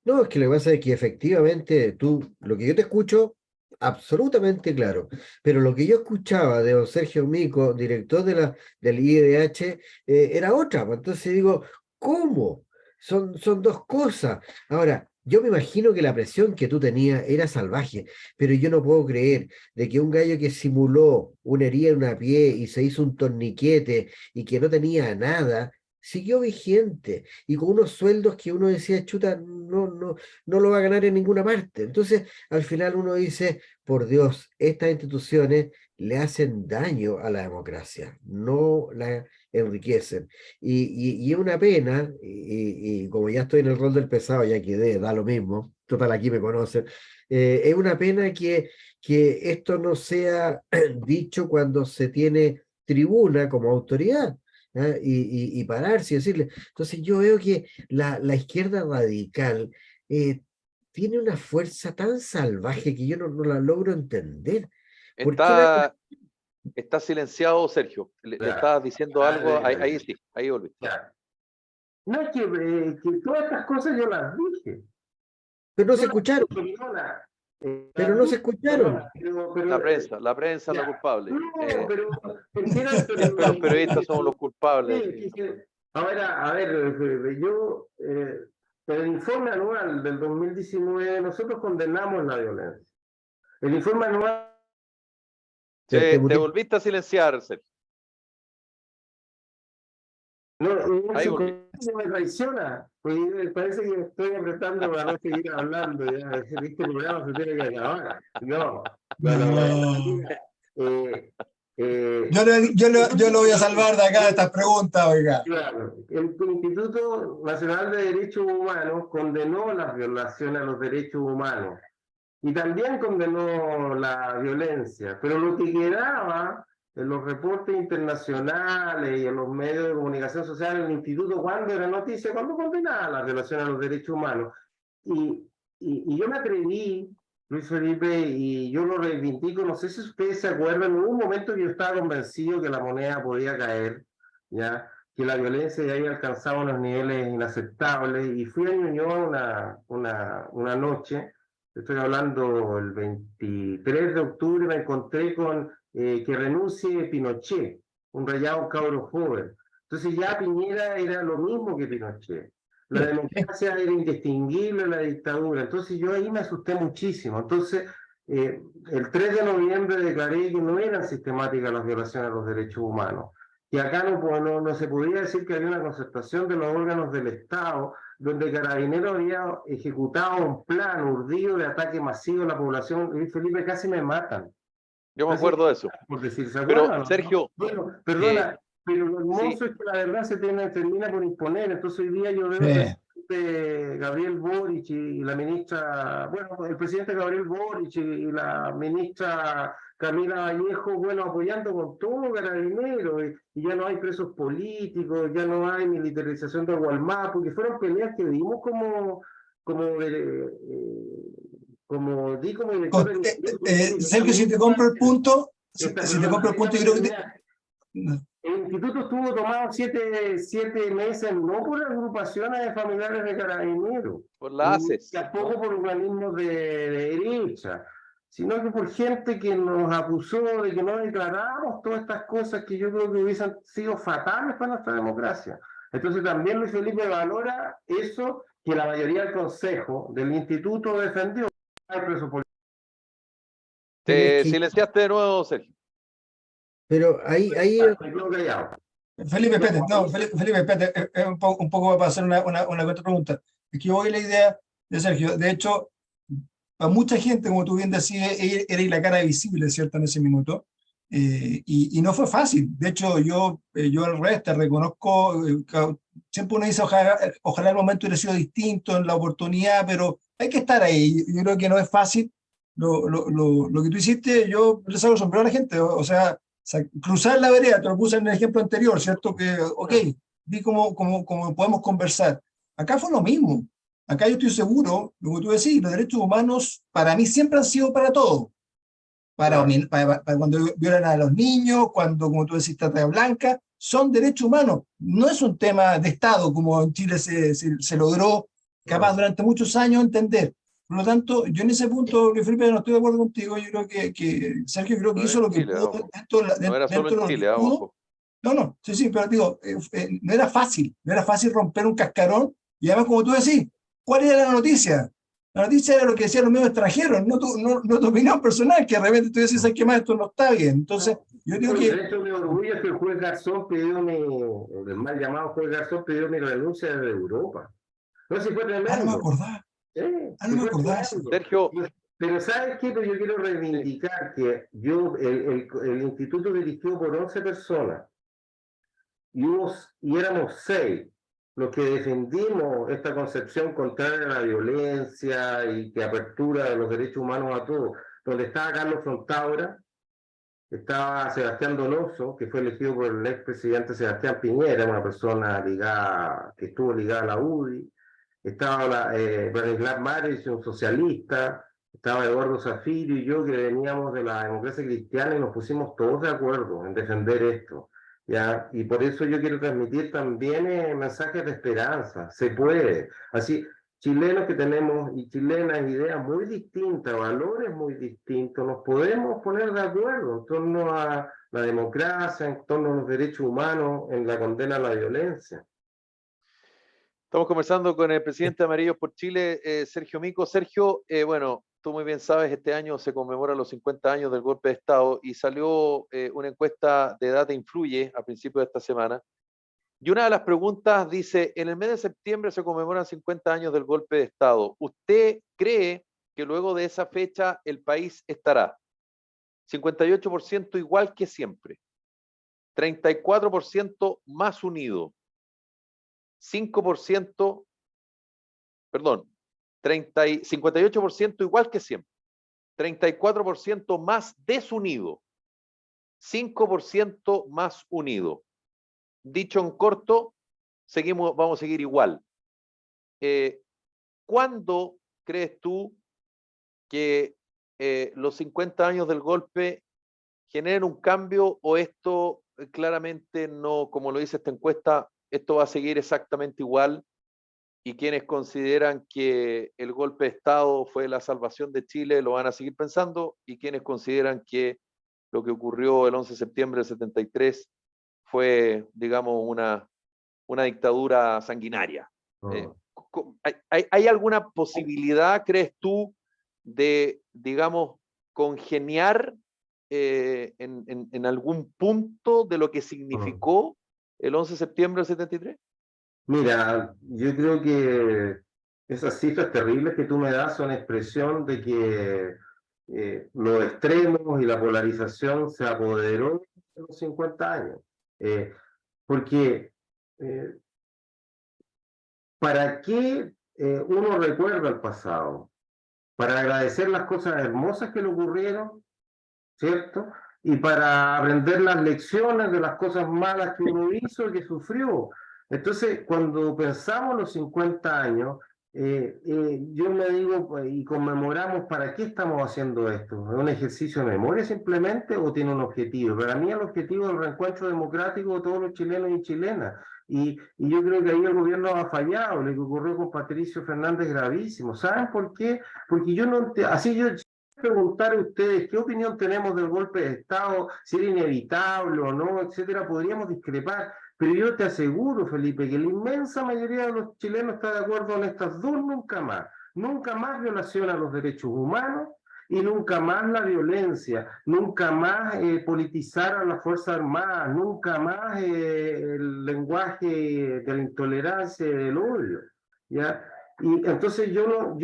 Speaker 4: no, es que lo que pasa es que efectivamente tú, lo que yo te escucho, absolutamente claro, pero lo que yo escuchaba de don Sergio Mico, director del IDH, era otra. Pues. Entonces digo, ¿cómo? Son dos cosas. Ahora, yo me imagino que la presión que tú tenías era salvaje, pero yo no puedo creer de que un gallo que simuló una herida en una pie y se hizo un torniquete y que no tenía nada, siguió vigente y con unos sueldos que uno decía, chuta, no lo va a ganar en ninguna parte. Entonces, al final uno dice, por Dios, estas instituciones le hacen daño a la democracia, no la enriquecen. Y es una pena, y como ya estoy en el rol del pesado, ya quedé, da lo mismo, total, aquí me conocen, es una pena que esto no sea dicho cuando se tiene tribuna como autoridad. ¿Ah? Y pararse y decirle. Entonces yo veo que la izquierda radical tiene una fuerza tan salvaje que yo no la logro entender. ¿Por qué
Speaker 1: Está silenciado, Sergio. Le
Speaker 3: Ya,
Speaker 1: estabas diciendo algo, ahí sí, ahí volviste.
Speaker 3: ya. No es que todas estas cosas yo las dije.
Speaker 4: Pero no se
Speaker 3: Yo las
Speaker 4: escucharon,
Speaker 3: dije, perdona,
Speaker 4: pero no se escucharon.
Speaker 3: perdona, pero,
Speaker 1: La prensa es la
Speaker 3: ya.
Speaker 1: culpable.
Speaker 3: No, pero
Speaker 1: Siempre los periodistas somos los culpables.
Speaker 3: a ver, yo, en el informe anual del 2019, nosotros condenamos la violencia. El informe anual.
Speaker 1: Te volviste a silenciar, Sergio.
Speaker 3: No,
Speaker 1: Ahí
Speaker 3: eso
Speaker 1: volví.
Speaker 3: me traiciona, porque parece que me estoy apretando para no seguir hablando. Ya, este programa se tiene que acabar. No.
Speaker 2: Yo lo voy a salvar de acá de estas preguntas, oiga.
Speaker 3: Claro, el Instituto Nacional de Derechos Humanos condenó las violaciones a los derechos humanos y también condenó la violencia, pero lo que quedaba en los reportes internacionales y en los medios de comunicación social, el instituto, cuando era noticia, cuando condenaba la violación a los derechos humanos. Y yo me atreví, Luis Felipe, y yo lo reivindico, no sé si ustedes se acuerdan, hubo un momento que yo estaba convencido que la moneda podía caer, ¿ya? Que la violencia ya había alcanzado unos niveles inaceptables, y fui a Ñuñoa una noche. Estoy hablando el 23 de octubre, me encontré con que renuncie Pinochet, un rayado cabro joven. Entonces ya Piñera era lo mismo que Pinochet. La democracia era indistinguible de la dictadura. Entonces yo ahí me asusté muchísimo. Entonces, el 3 de noviembre declaré que no eran sistemáticas las violaciones a los derechos humanos. Que acá no se podía decir que había una concertación de los órganos del Estado donde Carabineros había ejecutado un plan urdido de ataque masivo a la población. Luis Felipe, casi me matan.
Speaker 1: Yo me acuerdo de eso.
Speaker 3: Por decir, ¿se
Speaker 1: Pero,
Speaker 3: acuerdan?
Speaker 1: Sergio,
Speaker 3: Bueno, perdona, pero lo hermoso
Speaker 1: sí.
Speaker 3: es que la verdad se termina por imponer. Entonces hoy día yo veo al presidente Gabriel Boric y la ministra, bueno, el presidente Gabriel Boric y la ministra Camila Vallejo, bueno, apoyando con todo Carabineros, y ya no hay presos políticos, ya no hay militarización de Gualmapu, porque fueron peleas que vimos como director del
Speaker 2: Sergio, si te compro el punto, si te compro el punto, yo creo que
Speaker 3: el instituto estuvo tomado siete meses, no por agrupaciones de familiares de Carabineros,
Speaker 1: por la ACES,
Speaker 3: tampoco por organismos de derecha, sino que por gente que nos acusó de que no declaramos todas estas cosas que yo creo que hubiesen sido fatales para nuestra democracia. Entonces también Luis Felipe valora eso que la mayoría del consejo del instituto defendió.
Speaker 1: Te silenciaste de nuevo, Sergio.
Speaker 4: Pero ahí
Speaker 3: Me quedo callado.
Speaker 2: Felipe, espérate, no, Felipe, espérate, es un poco para hacer una contrapregunta. Es que yo voy a la idea de Sergio. De hecho, para mucha gente, como tú bien decías, era la cara visible, ¿cierto?, en ese minuto. Y no fue fácil. De hecho, yo al revés te reconozco, siempre uno dice, ojalá el momento hubiera sido distinto en la oportunidad, pero hay que estar ahí. Yo creo que no es fácil. Lo que tú hiciste, yo le saco el sombrero a la gente. O sea, cruzar la vereda, te lo puse en el ejemplo anterior, ¿cierto? Que, ok, vi cómo podemos conversar. Acá fue lo mismo. Acá yo estoy seguro, lo que tú decís, los derechos humanos para mí siempre han sido para todo. Para cuando violan a los niños, cuando, como tú decís, trata de blanca, son derechos humanos. No es un tema de Estado, como en Chile se logró, capaz durante muchos años, entender. Por lo tanto, yo en ese punto, Luis Felipe, no estoy de acuerdo contigo. Yo creo que Sergio creo que hizo lo que pudo
Speaker 1: No era solo en Chile,
Speaker 2: pudo. No, sí, pero digo, no era fácil romper un cascarón. Y además, como tú decís, ¿cuál era la noticia? La noticia era lo que decían los medios extranjeros, no tu opinión personal, que de repente tú decís, ¿sabes qué más? Esto no está bien. Entonces, yo digo que...
Speaker 3: El derecho de orgullo es que el juez Garzón pidió el mal llamado juez Garzón pidió mi renuncia desde Europa. No, si fue tremendo.
Speaker 2: No me acordaba. No me acordaba.
Speaker 1: Sergio.
Speaker 3: Pero ¿sabes qué? Pero yo quiero reivindicar que el instituto dirigió por 11 personas y éramos 6 los que defendimos esta concepción contraria a la violencia y que apertura de los derechos humanos a todos, donde estaba Carlos Frontaura, estaba Sebastián Donoso, que fue elegido por el expresidente Sebastián Piñera, una persona que estuvo ligada a la UDI, estaba Branislav Maric, un socialista, estaba Eduardo Zafiro y yo, que veníamos de la democracia cristiana, y nos pusimos todos de acuerdo en defender esto. ¿ya? Y por eso yo quiero transmitir también mensajes de esperanza. Se puede. Así, chilenos que tenemos y chilenas ideas muy distintas, valores muy distintos, nos podemos poner de acuerdo en torno a la democracia, en torno a los derechos humanos, en la condena a la violencia.
Speaker 1: Estamos conversando con el presidente de Amarillos por Chile, Sergio Mico. Sergio, bueno, tú muy bien sabes, este año se conmemora los 50 años del golpe de Estado y salió una encuesta de Data Influye a principios de esta semana. Y una de las preguntas dice, en el mes de septiembre se conmemoran 50 años del golpe de Estado. ¿Usted cree que luego de esa fecha el país estará 58% igual que siempre, 34% más unido, 5%, perdón, 58% igual que siempre, 34% más desunido, 5% más unido? Dicho en corto, vamos a seguir igual. ¿Cuándo crees tú que los 50 años del golpe generen un cambio o esto claramente no, como lo dice esta encuesta, esto va a seguir exactamente igual? Y quienes consideran que el golpe de Estado fue la salvación de Chile lo van a seguir pensando, y quienes consideran que lo que ocurrió el 11 de septiembre del 73 fue, digamos, una dictadura sanguinaria. ¿Hay alguna posibilidad, crees tú, de, digamos, congeniar en algún punto de lo que significó el 11 de septiembre del 73?
Speaker 3: Mira, yo creo que esas cifras terribles que tú me das son expresión de que los extremos y la polarización se apoderó en los 50 años. Porque ¿para qué uno recuerda el pasado? Para agradecer las cosas hermosas que le ocurrieron, ¿cierto? Y para aprender las lecciones de las cosas malas que uno hizo y que sufrió. Entonces, cuando pensamos los 50 años, yo me digo, pues, y conmemoramos, ¿para qué estamos haciendo esto? ¿Es un ejercicio de memoria simplemente o tiene un objetivo? Para mí el objetivo es el reencuentro democrático de todos los chilenos y chilenas. Y yo creo que ahí el gobierno ha fallado. Lo que ocurrió con Patricio Fernández es gravísimo. ¿Saben por qué? Porque yo no, así yo preguntar a ustedes qué opinión tenemos del golpe de Estado, si era inevitable o no, etcétera, podríamos discrepar, pero yo te aseguro, Felipe, que la inmensa mayoría de los chilenos está de acuerdo en estas dos nunca más violación a los derechos humanos y nunca más la violencia, nunca más politizar a las Fuerzas Armadas, nunca más el lenguaje de la intolerancia y del odio, ¿ya? Y entonces yo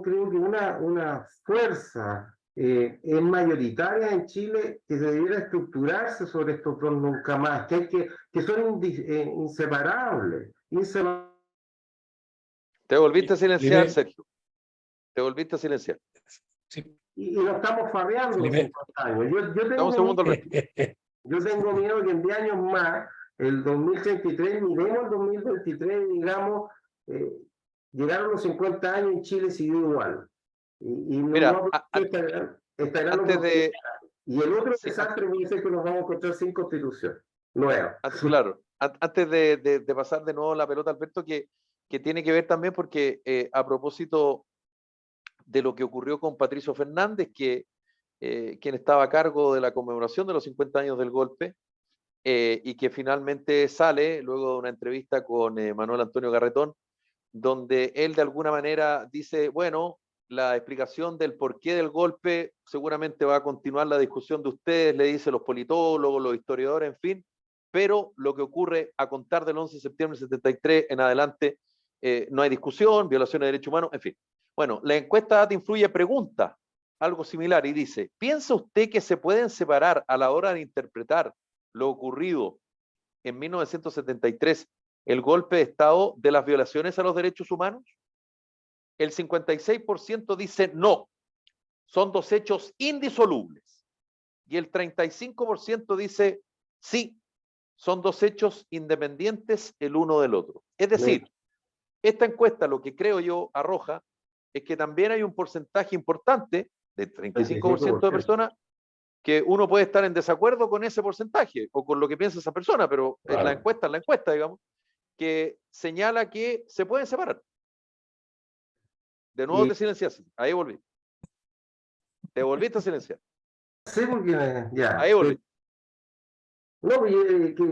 Speaker 3: creo que una fuerza es mayoritaria en Chile que debiera estructurarse sobre estos dos nunca más, que son inseparables.
Speaker 1: Te volviste a silenciar, Sergio. Te volviste a silenciar.
Speaker 5: Sí.
Speaker 3: Y lo estamos farreando los 50 años. Yo tengo miedo que en 10 años más, el 2033, miremos el 2023 y digamos... llegaron los 50 años en Chile siguió igual. Y
Speaker 1: Mira,
Speaker 3: y el otro desastre dice que nos vamos a encontrar sin constitución nueva.
Speaker 1: Claro, antes de pasar de nuevo la pelota, Alberto, que tiene que ver también porque a propósito de lo que ocurrió con Patricio Fernández, quien estaba a cargo de la conmemoración de los 50 años del golpe, y que finalmente sale luego de una entrevista con Manuel Antonio Garretón, donde él de alguna manera dice, bueno, la explicación del porqué del golpe seguramente va a continuar la discusión de ustedes, le dicen los politólogos, los historiadores, en fin, pero lo que ocurre a contar del 11 de septiembre del 73 en adelante, no hay discusión, violación de derechos humanos, en fin. Bueno, la encuesta Data Influye pregunta algo similar y dice, ¿piensa usted que se pueden separar a la hora de interpretar lo ocurrido en 1973 el golpe de Estado de las violaciones a los derechos humanos? El 56% dice no, son dos hechos indisolubles. Y el 35% dice sí, son dos hechos independientes el uno del otro. Es decir, esta encuesta lo que creo yo arroja es que también hay un porcentaje importante, del 35% de personas, que uno puede estar en desacuerdo con ese porcentaje o con lo que piensa esa persona, pero
Speaker 3: Claro.
Speaker 1: la encuesta, digamos, que señala que se pueden separar. De nuevo
Speaker 3: Y-
Speaker 1: te silenciaste, ahí volví. Te volviste a silenciar,
Speaker 3: Sí, porque ya.
Speaker 1: ahí volví.
Speaker 3: No, pues,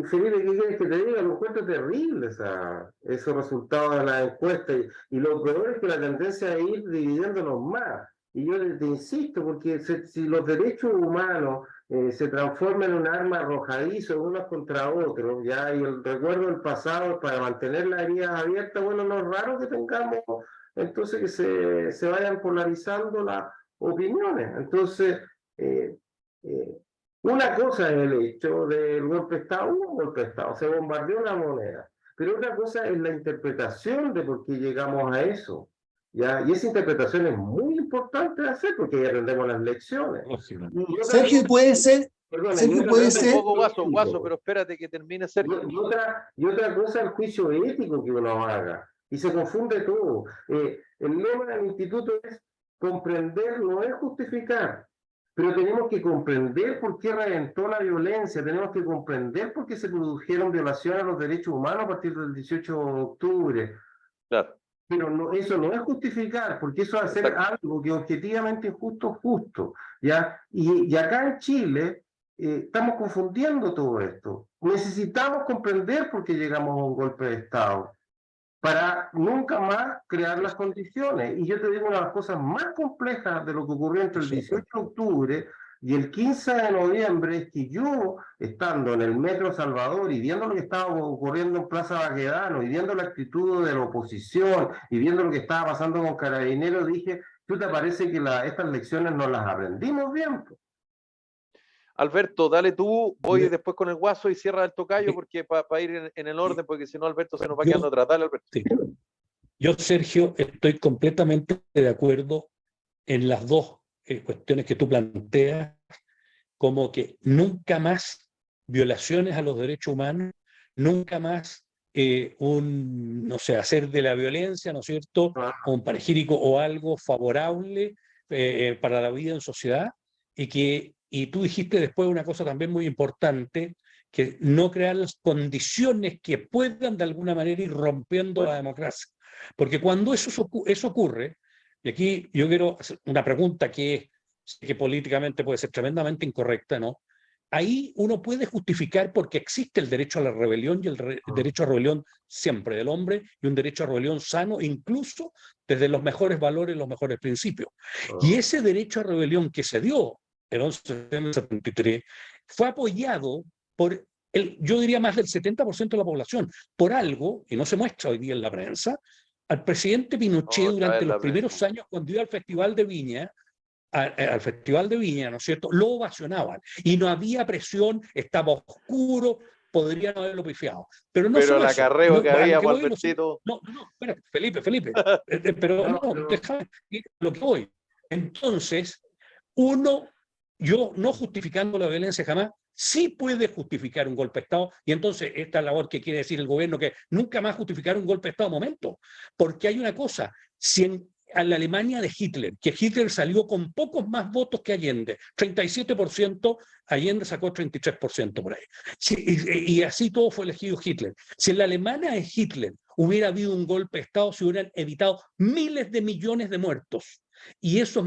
Speaker 3: Felipe, ¿qué quieres que te diga? Lo encuentro terrible, esos resultados de la encuesta. Y lo peor es que la tendencia es ir dividiéndonos más. Y yo te insisto, porque si los derechos humanos se transforman en un arma arrojadizo unos contra otros, ya, y el recuerdo del pasado para mantener las heridas abiertas, bueno, no es raro que tengamos entonces que se vayan polarizando las opiniones. Entonces, eh, eh, una cosa es el hecho del golpe de Estado, hubo un golpe de Estado, se bombardeó la moneda, pero otra cosa es la interpretación de por qué llegamos a eso, ¿ya? Y esa interpretación es muy importante de hacer porque ya aprendemos las lecciones.
Speaker 5: Lógico.
Speaker 3: Y otra
Speaker 2: Sergio,
Speaker 3: cosa-
Speaker 2: puede ser,
Speaker 3: perdona, y
Speaker 2: Sergio,
Speaker 3: otra
Speaker 2: puede
Speaker 3: cosa es
Speaker 1: Un
Speaker 2: ser,
Speaker 1: poco Guaso,
Speaker 3: ético.
Speaker 1: pero espérate que termine Sergio.
Speaker 3: Y otra cosa es el juicio ético que uno haga. Y se confunde todo. El lema del instituto es comprender, no es justificar. Pero tenemos que comprender por qué reventó la violencia, tenemos que comprender por qué se produjeron violaciones a los derechos humanos a partir del 18 de octubre.
Speaker 1: Claro.
Speaker 3: Pero no, eso no es justificar, porque eso es hacer
Speaker 1: Exacto.
Speaker 3: algo que objetivamente injusto, justo, ¿ya? Y acá en Chile estamos confundiendo todo esto. Necesitamos comprender por qué llegamos a un golpe de Estado, para nunca más crear las condiciones. Y yo te digo una de las cosas más complejas de lo que ocurrió entre el 18 de octubre y el 15 de noviembre es que yo, estando en el Metro Salvador y viendo lo que estaba ocurriendo en Plaza Baquedano y viendo la actitud de la oposición y viendo lo que estaba pasando con Carabineros, dije, ¿tú te parece que estas lecciones no las aprendimos bien?
Speaker 1: Alberto, dale tú, voy después con el Guaso y cierra el tocayo porque para ir en el orden, porque si no Alberto se nos va quedando atrás. Dale, Alberto.
Speaker 5: Sí. Yo, Sergio, estoy completamente de acuerdo en las dos cuestiones que tú planteas, como que nunca más violaciones a los derechos humanos, nunca más no sé, hacer de la violencia, ¿no es cierto?, un panegírico o algo favorable para la vida en sociedad, y tú dijiste después una cosa también muy importante, que no crear las condiciones que puedan de alguna manera ir rompiendo la democracia. Porque cuando eso ocurre, y aquí yo quiero hacer una pregunta que políticamente puede ser tremendamente incorrecta, ¿no? Ahí uno puede justificar porque existe el derecho a la rebelión y el derecho a rebelión siempre del hombre y un derecho a rebelión sano, incluso desde los mejores valores, los mejores principios. Y ese derecho a rebelión que se dio el 11 de septiembre del 73 fue apoyado por yo diría más del 70% de la población, por algo, y no se muestra hoy día en la prensa, al presidente Pinochet durante los primeros años, cuando iba al Festival de Viña, ¿no es cierto?, lo ovacionaban y no había presión, estaba oscuro, podrían haberlo pifiado. Pero no solo
Speaker 1: el
Speaker 5: eso.
Speaker 1: acarreo que había, Albertito.
Speaker 5: No, espérate, Felipe. Pero no, déjame ir a lo que voy. Entonces, yo no justificando la violencia jamás, sí puede justificar un golpe de Estado, y entonces esta labor que quiere decir el gobierno, que nunca más justificar un golpe de Estado, momento, porque hay una cosa, a la Alemania de Hitler, que Hitler salió con pocos más votos que Allende, 37%, Allende sacó 33% por ahí. Y así todo fue elegido Hitler. Si en la Alemania de Hitler hubiera habido un golpe de Estado, se hubieran evitado miles de millones de muertos, y esos,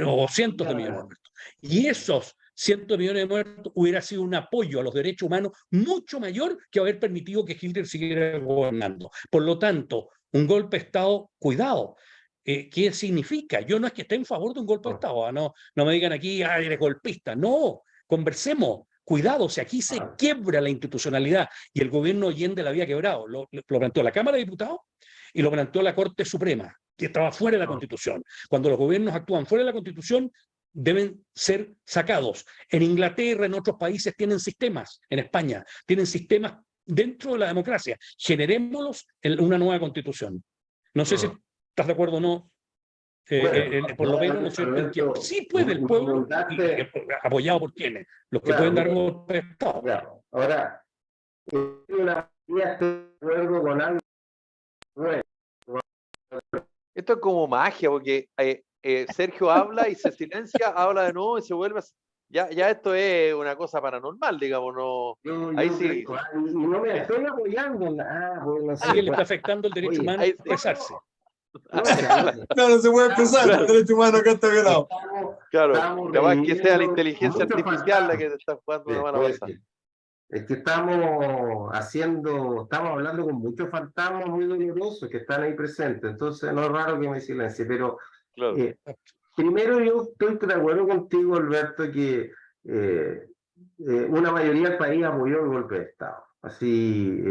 Speaker 5: o cientos de millones de muertos. Y esos cientos de millones de muertos hubiera sido un apoyo a los derechos humanos mucho mayor que haber permitido que Hitler siguiera gobernando. Por lo tanto, un golpe de Estado, cuidado. ¿Qué significa? Yo no es que esté en favor de un golpe de Estado, no me digan aquí, eres golpista. No, conversemos. Cuidado, si aquí se quiebra la institucionalidad y el gobierno Allende la había quebrado, lo planteó la Cámara de Diputados y lo planteó la Corte Suprema, que estaba fuera de la Constitución. Cuando los gobiernos actúan fuera de la Constitución, deben ser sacados. En Inglaterra, en otros países tienen sistemas, en España tienen sistemas dentro de la democracia. Generémoslos en una nueva Constitución. No sé si estás de acuerdo o no. Por lo menos, ¿no es cierto?, en que sí puede el pueblo, apoyado por quienes, los que pueden dar golpe de Estado.
Speaker 3: Claro. Ahora, estoy de acuerdo con algo.
Speaker 1: Esto es como magia, porque Sergio habla y se silencia, habla de nuevo y se vuelve a... ya esto es una cosa paranormal, digamos, no. Ahí sí.
Speaker 3: Y no me estoy apoyando. Bueno,
Speaker 5: A alguien le está afectando el derecho humano a
Speaker 1: ahí sí.
Speaker 5: expresarse.
Speaker 2: No se puede expresar, el derecho humano acá está violado.
Speaker 1: Claro, capaz que sea la inteligencia artificial la que te está jugando una mala pasada.
Speaker 3: Es que estamos hablando con muchos fantasmas muy dolorosos que están ahí presentes, entonces no es raro que me silencie, pero
Speaker 1: Claro.
Speaker 3: Primero yo estoy de acuerdo contigo, Alberto, que una mayoría del país apoyó el golpe de Estado. Así,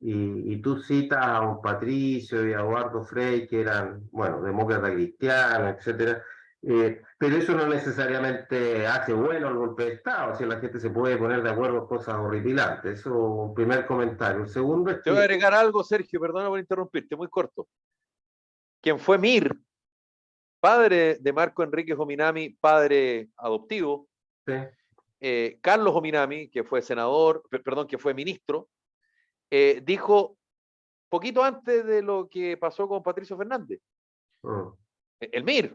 Speaker 3: y tú citas a un Patricio y a Eduardo Frei, que eran, bueno, demócratas cristianos, etcétera. Pero eso no necesariamente hace bueno el golpe de Estado, o sea, la gente se puede poner de acuerdo en cosas horripilantes. Eso es un primer comentario. El segundo es
Speaker 1: Te voy a agregar algo, Sergio, perdona por interrumpirte, muy corto. Quien fue Mir, padre de Marco Enrique Hominami, padre adoptivo,
Speaker 3: sí.
Speaker 1: Carlos Hominami, que fue senador, perdón, que fue ministro, dijo poquito antes de lo que pasó con Patricio Fernández. El MIR,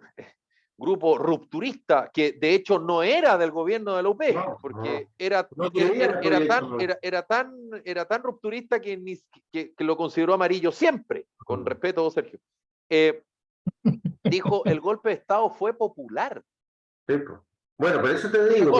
Speaker 1: grupo rupturista, que de hecho no era del gobierno de la UP, porque era tan rupturista que lo consideró amarillo siempre, con respeto, Sergio. Dijo, el golpe de Estado fue popular.
Speaker 3: Bueno, por eso te digo.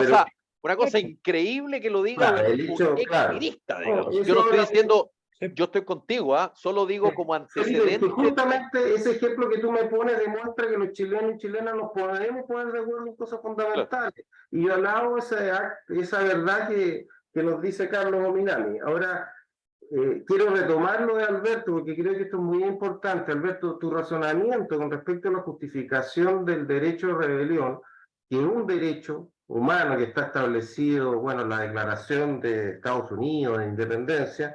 Speaker 1: Una cosa increíble que lo diga un exministra, digamos. Yo no estoy diciendo, yo estoy contigo, solo digo como antecedente.
Speaker 3: Justamente ese ejemplo que tú me pones demuestra que los chilenos y chilenas nos podemos poner de acuerdo en cosas fundamentales. Claro. Y yo alabo esa verdad que nos dice Carlos Hominami. Ahora, quiero retomar lo de Alberto, porque creo que esto es muy importante. Alberto, tu razonamiento con respecto a la justificación del derecho de rebelión, que es un derecho humano que está establecido, bueno, en la Declaración de Estados Unidos de Independencia,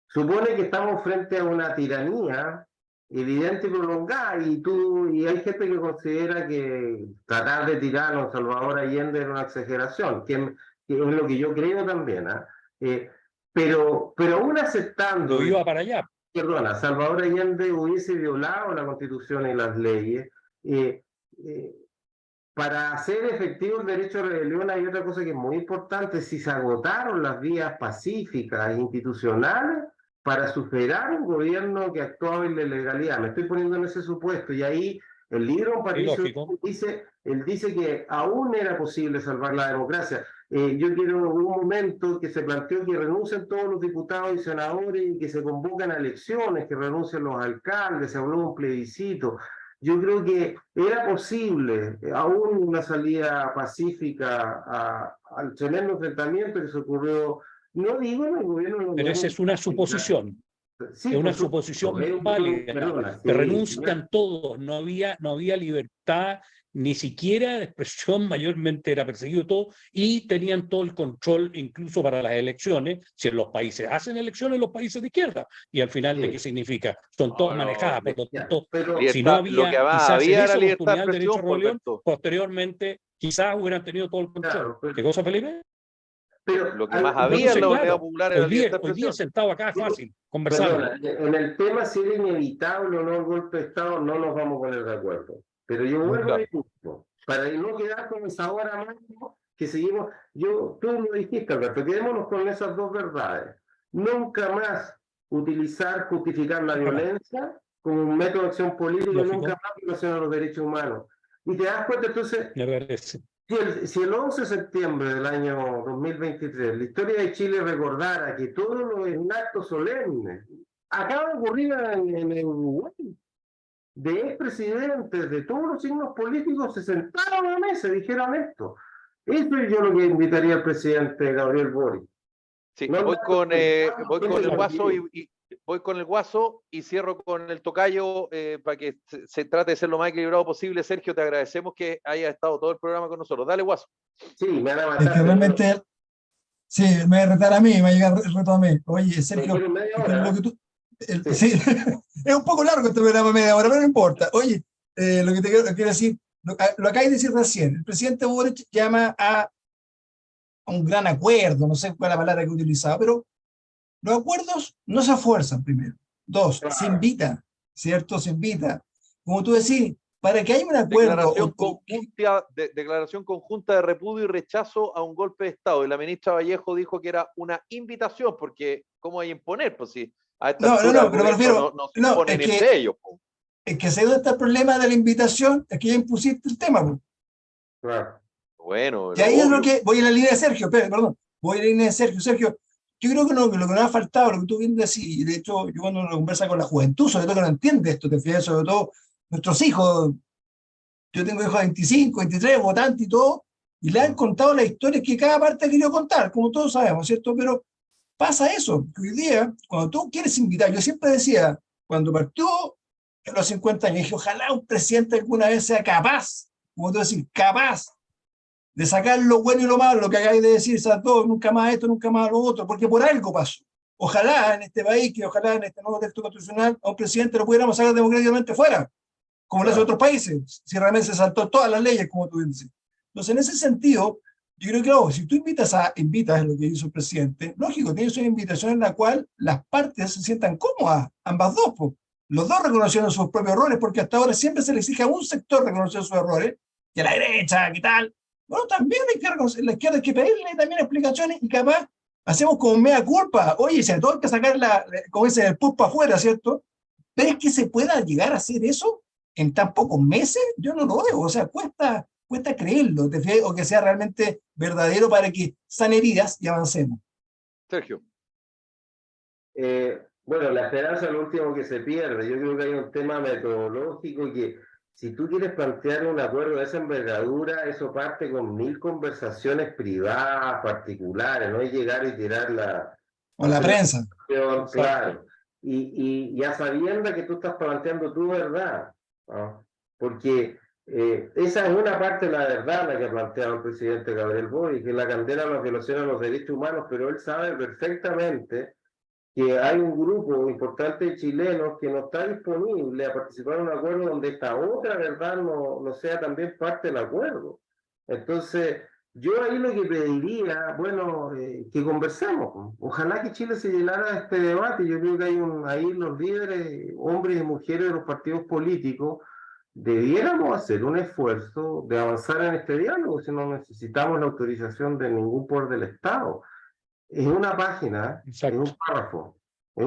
Speaker 3: supone que estamos frente a una tiranía evidente y prolongada, y hay gente que considera que tratar de tirar a Salvador Allende era una exageración, que es lo que yo creo también, pero aún aceptando...
Speaker 5: Lo iba para allá.
Speaker 3: Perdona, Salvador Allende hubiese violado la Constitución y las leyes, para hacer efectivo el derecho de rebelión hay otra cosa que es muy importante: si se agotaron las vías pacíficas e institucionales para superar un gobierno que actuaba en la ilegalidad. Me estoy poniendo en ese supuesto, y ahí el libro Patricio dice que aún era posible salvar la democracia. Yo quiero un momento que se planteó que renuncien todos los diputados y senadores y que se convocan a elecciones, que renuncien los alcaldes, se habló de un plebiscito. Yo creo que era posible aún una salida pacífica al tremendo enfrentamiento que se ocurrió, no digo en el gobierno...
Speaker 5: Pero esa es una suposición.
Speaker 3: Sí,
Speaker 5: es una suposición válida. Que renuncian todos, no había libertad, ni siquiera de expresión, mayormente era perseguido todo, y tenían todo el control incluso para las elecciones. Si en los países hacen elecciones, los países de izquierda, y al final, ¿de qué significa? Son todas manejadas, por lo tanto, si no había quizás en esa oportunidad el derecho a rebelión, posteriormente quizás hubieran tenido todo el control. ¿Qué cosa, Felipe?
Speaker 3: Pero
Speaker 1: lo que más había en la Unidad Popular era
Speaker 5: hoy día sentado acá es fácil conversar.
Speaker 3: En el tema si era inevitable o no el golpe de Estado, no nos vamos a poner de acuerdo. Pero yo vuelvo a discutir, para no quedar con esa hora más que seguimos. Tú lo dijiste, Alberto, quedémonos con esas dos verdades. Nunca más justificar la violencia como un método de acción política, nunca más violación a los derechos humanos. Y te das cuenta, entonces,
Speaker 5: me parece.
Speaker 3: Si el 11 de septiembre del año 2023 la historia de Chile recordara que todos los actos solemnes acaba de ocurrir en el Uruguay, de expresidentes de todos los signos políticos se sentaron a la mesa y dijeron esto. Eso es yo lo que invitaría al presidente Gabriel Boric.
Speaker 1: Sí, voy con el Guaso voy con el Guaso y cierro con el Tocayo para que se trate de ser lo más equilibrado posible. Sergio, te agradecemos que hayas estado todo el programa con nosotros. Dale, Guaso.
Speaker 3: Sí, me van a matar.
Speaker 2: Es que realmente, sí, me va a retar a mí, me va a llegar el reto a mí. Oye, Sergio, lo que tú... Sí, es un poco largo este programa, media hora, pero no importa. Oye, lo que te quiero decir, lo acabas de decir recién, el presidente Boric llama a un gran acuerdo, no sé cuál es la palabra que utilizaba, pero los acuerdos no se esfuerzan primero. Dos, se invita, ¿cierto? Se invita. Como tú decís, para que haya un acuerdo.
Speaker 1: Declaración conjunta de repudio y rechazo a un golpe de Estado. Y la ministra Vallejo dijo que era una invitación, porque ¿cómo hay que imponer? Pues si a esta altura el
Speaker 2: pero me
Speaker 1: gobierno
Speaker 2: refiero,
Speaker 1: no se imponen
Speaker 2: es
Speaker 1: entre ellos. Pues.
Speaker 2: que se da este problema de la invitación, es que ya impusiste el tema. Pues.
Speaker 3: Claro.
Speaker 1: Bueno,
Speaker 2: Y ahí
Speaker 1: obvio.
Speaker 2: es lo que, voy en la línea de Sergio, perdón, voy en la línea de Sergio. Sergio, yo creo que lo que nos ha faltado, lo que tú bien decís, y de hecho, yo cuando uno conversa con la juventud, sobre todo que no entiende esto, te fijas, sobre todo nuestros hijos, yo tengo hijos de 25, 23, votantes y todo, y le han contado las historias que cada parte ha querido contar, como todos sabemos, ¿cierto? Pero pasa eso, que hoy día, cuando tú quieres invitar, yo siempre decía, cuando partió en los 50 años, dije, ojalá un presidente alguna vez sea capaz, como tú decís, capaz de sacar lo bueno y lo malo, lo que acabáis de decir, todo, nunca más esto, nunca más lo otro, porque por algo pasó. Ojalá en este país, que ojalá en este nuevo texto constitucional, a un presidente lo pudiéramos sacar democráticamente fuera, como lo hace otros países, si realmente se saltó todas las leyes, como tú dices. Entonces, en ese sentido, yo creo que, oh, si tú invitas lo que hizo el presidente, lógico, tienes una invitación en la cual las partes se sientan cómodas, ambas dos, pues. Los dos reconocieron sus propios errores, porque hasta ahora siempre se le exige a un sector reconocer sus errores, que la derecha, que tal. Bueno, también hay que reconocer, la izquierda hay que pedirle también explicaciones y capaz hacemos como mea culpa. Oye, si a todo hay que sacar como dice, el pus para afuera, ¿cierto? ¿Pero es que se pueda llegar a hacer eso en tan pocos meses? Yo no lo veo, o sea, cuesta creerlo, o que sea realmente verdadero para que sean heridas y avancemos.
Speaker 1: Sergio.
Speaker 3: Bueno, la esperanza es lo último que se pierde. Yo creo que hay un tema metodológico que si tú quieres plantear un acuerdo de esa envergadura, eso parte con 1000 conversaciones privadas, particulares, no es llegar y tirar la...
Speaker 2: O la prensa.
Speaker 3: Claro. Y ya sabiendo que tú estás planteando tu verdad, ¿no? Porque esa es una parte de la verdad la que ha planteado el presidente Gabriel Boric, que la condena a las violaciones a los derechos humanos, pero él sabe perfectamente que hay un grupo importante de chilenos que no está disponible a participar en un acuerdo donde esta otra verdad no sea también parte del acuerdo. Entonces, yo ahí lo que pediría, bueno, que conversemos. Ojalá que Chile se llenara de este debate. Yo creo que ahí los líderes, hombres y mujeres de los partidos políticos, debiéramos hacer un esfuerzo de avanzar en este diálogo, si no necesitamos la autorización de ningún poder del Estado. Es una página,
Speaker 5: Exacto.
Speaker 3: es un párrafo,
Speaker 2: Un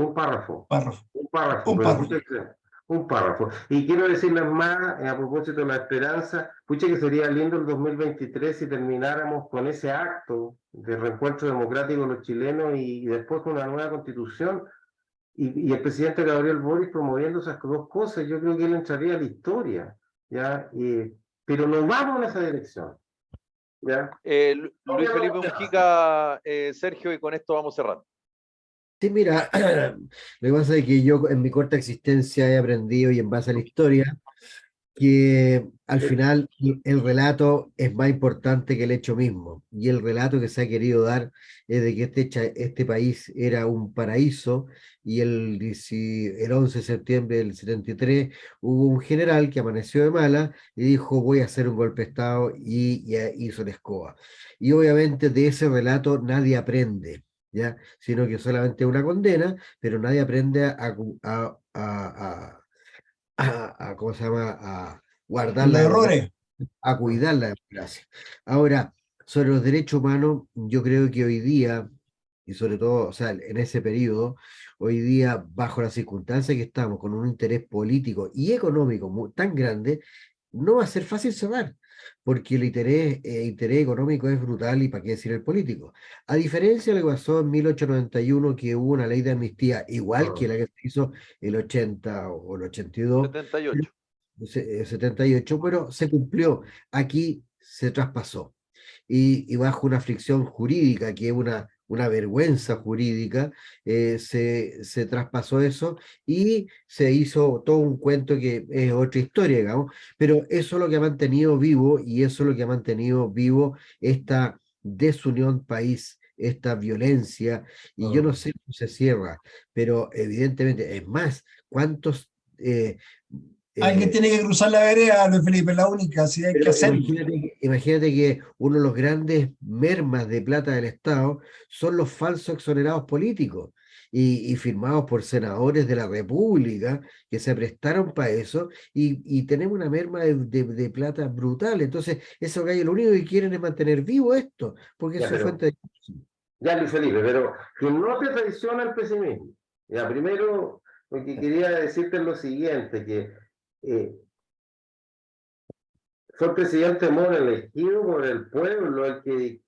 Speaker 3: un párrafo. Y quiero decirles más, a propósito de la esperanza, pucha que sería lindo el 2023 si termináramos con ese acto de reencuentro democrático de los chilenos y después con una nueva constitución y el presidente Gabriel Boric promoviendo esas dos cosas. Yo creo que él entraría a la historia, ¿ya? Pero no vamos en esa dirección. ¿Ya?
Speaker 1: Luis Felipe Mujica, Sergio, y con esto vamos cerrando.
Speaker 4: Sí, mira, lo que pasa es que yo en mi corta existencia he aprendido y en base a la historia que al final el relato es más importante que el hecho mismo. Y el relato que se ha querido dar es de que este país era un paraíso y el 11 de septiembre del 73 hubo un general que amaneció de mala y dijo voy a hacer un golpe de Estado y hizo la escoba. Y obviamente de ese relato nadie aprende, ¿ya? Sino que solamente una condena, pero nadie aprende ¿cómo se llama? A guardar
Speaker 2: Los
Speaker 4: la democracia,
Speaker 2: errores.
Speaker 4: a cuidar la democracia. Ahora, sobre los derechos humanos, yo creo que hoy día, y sobre todo, o sea, en ese periodo, hoy día, bajo las circunstancias que estamos, con un interés político y económico tan grande, no va a ser fácil cerrar, porque el interés económico es brutal y para qué decir el político. A diferencia de lo que pasó en 1891, que hubo una ley de amnistía, igual que la que se hizo el 80 o el 82,
Speaker 1: 78.
Speaker 4: 78, pero se cumplió. Aquí se traspasó. Y bajo una fricción jurídica, que es una vergüenza jurídica, se traspasó eso y se hizo todo un cuento que es otra historia, digamos, pero eso es lo que ha mantenido vivo y eso es lo que ha mantenido vivo esta desunión país, esta violencia, y yo no sé cómo se cierra, pero evidentemente, es más, ¿cuántos...
Speaker 2: Alguien tiene que cruzar la vereda, Luis Felipe, la única, si hay que
Speaker 4: Pero
Speaker 2: hacerlo.
Speaker 4: imagínate que uno de los grandes mermas de plata del Estado son los falsos exonerados políticos. y firmados por senadores de la República que se prestaron para eso, y tenemos una merma de plata brutal. Entonces, esos gallos lo único que quieren es mantener vivo esto, porque es
Speaker 3: Ya,
Speaker 4: su
Speaker 3: pero,
Speaker 4: fuente de...
Speaker 3: ya Luis Felipe, pero que no te traiciona el pesimismo. Ya, primero, lo que quería decirte es lo siguiente, que fue el presidente Moro elegido por el pueblo el que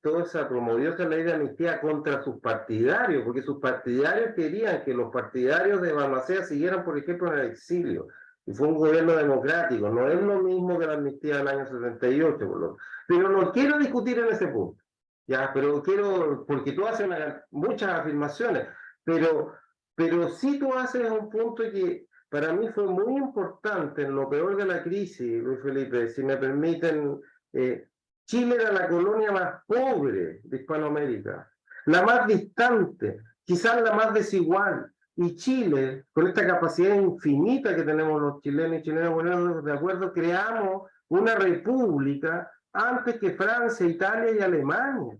Speaker 3: promovió esa ley de amnistía contra sus partidarios, porque sus partidarios querían que los partidarios de Balmaceda siguieran, por ejemplo, en el exilio. Y fue un gobierno democrático, no es lo mismo que la amnistía del año 78, pero no quiero discutir en ese punto, ya, pero quiero, porque tú haces muchas afirmaciones, pero sí tú haces un punto que para mí fue muy importante en lo peor de la crisis, Luis Felipe, si me permiten. Chile era la colonia más pobre de Hispanoamérica, la más distante, quizás la más desigual. Y Chile, con esta capacidad infinita que tenemos los chilenos y chilenas, bueno, de acuerdo, creamos una república antes que Francia, Italia y Alemania.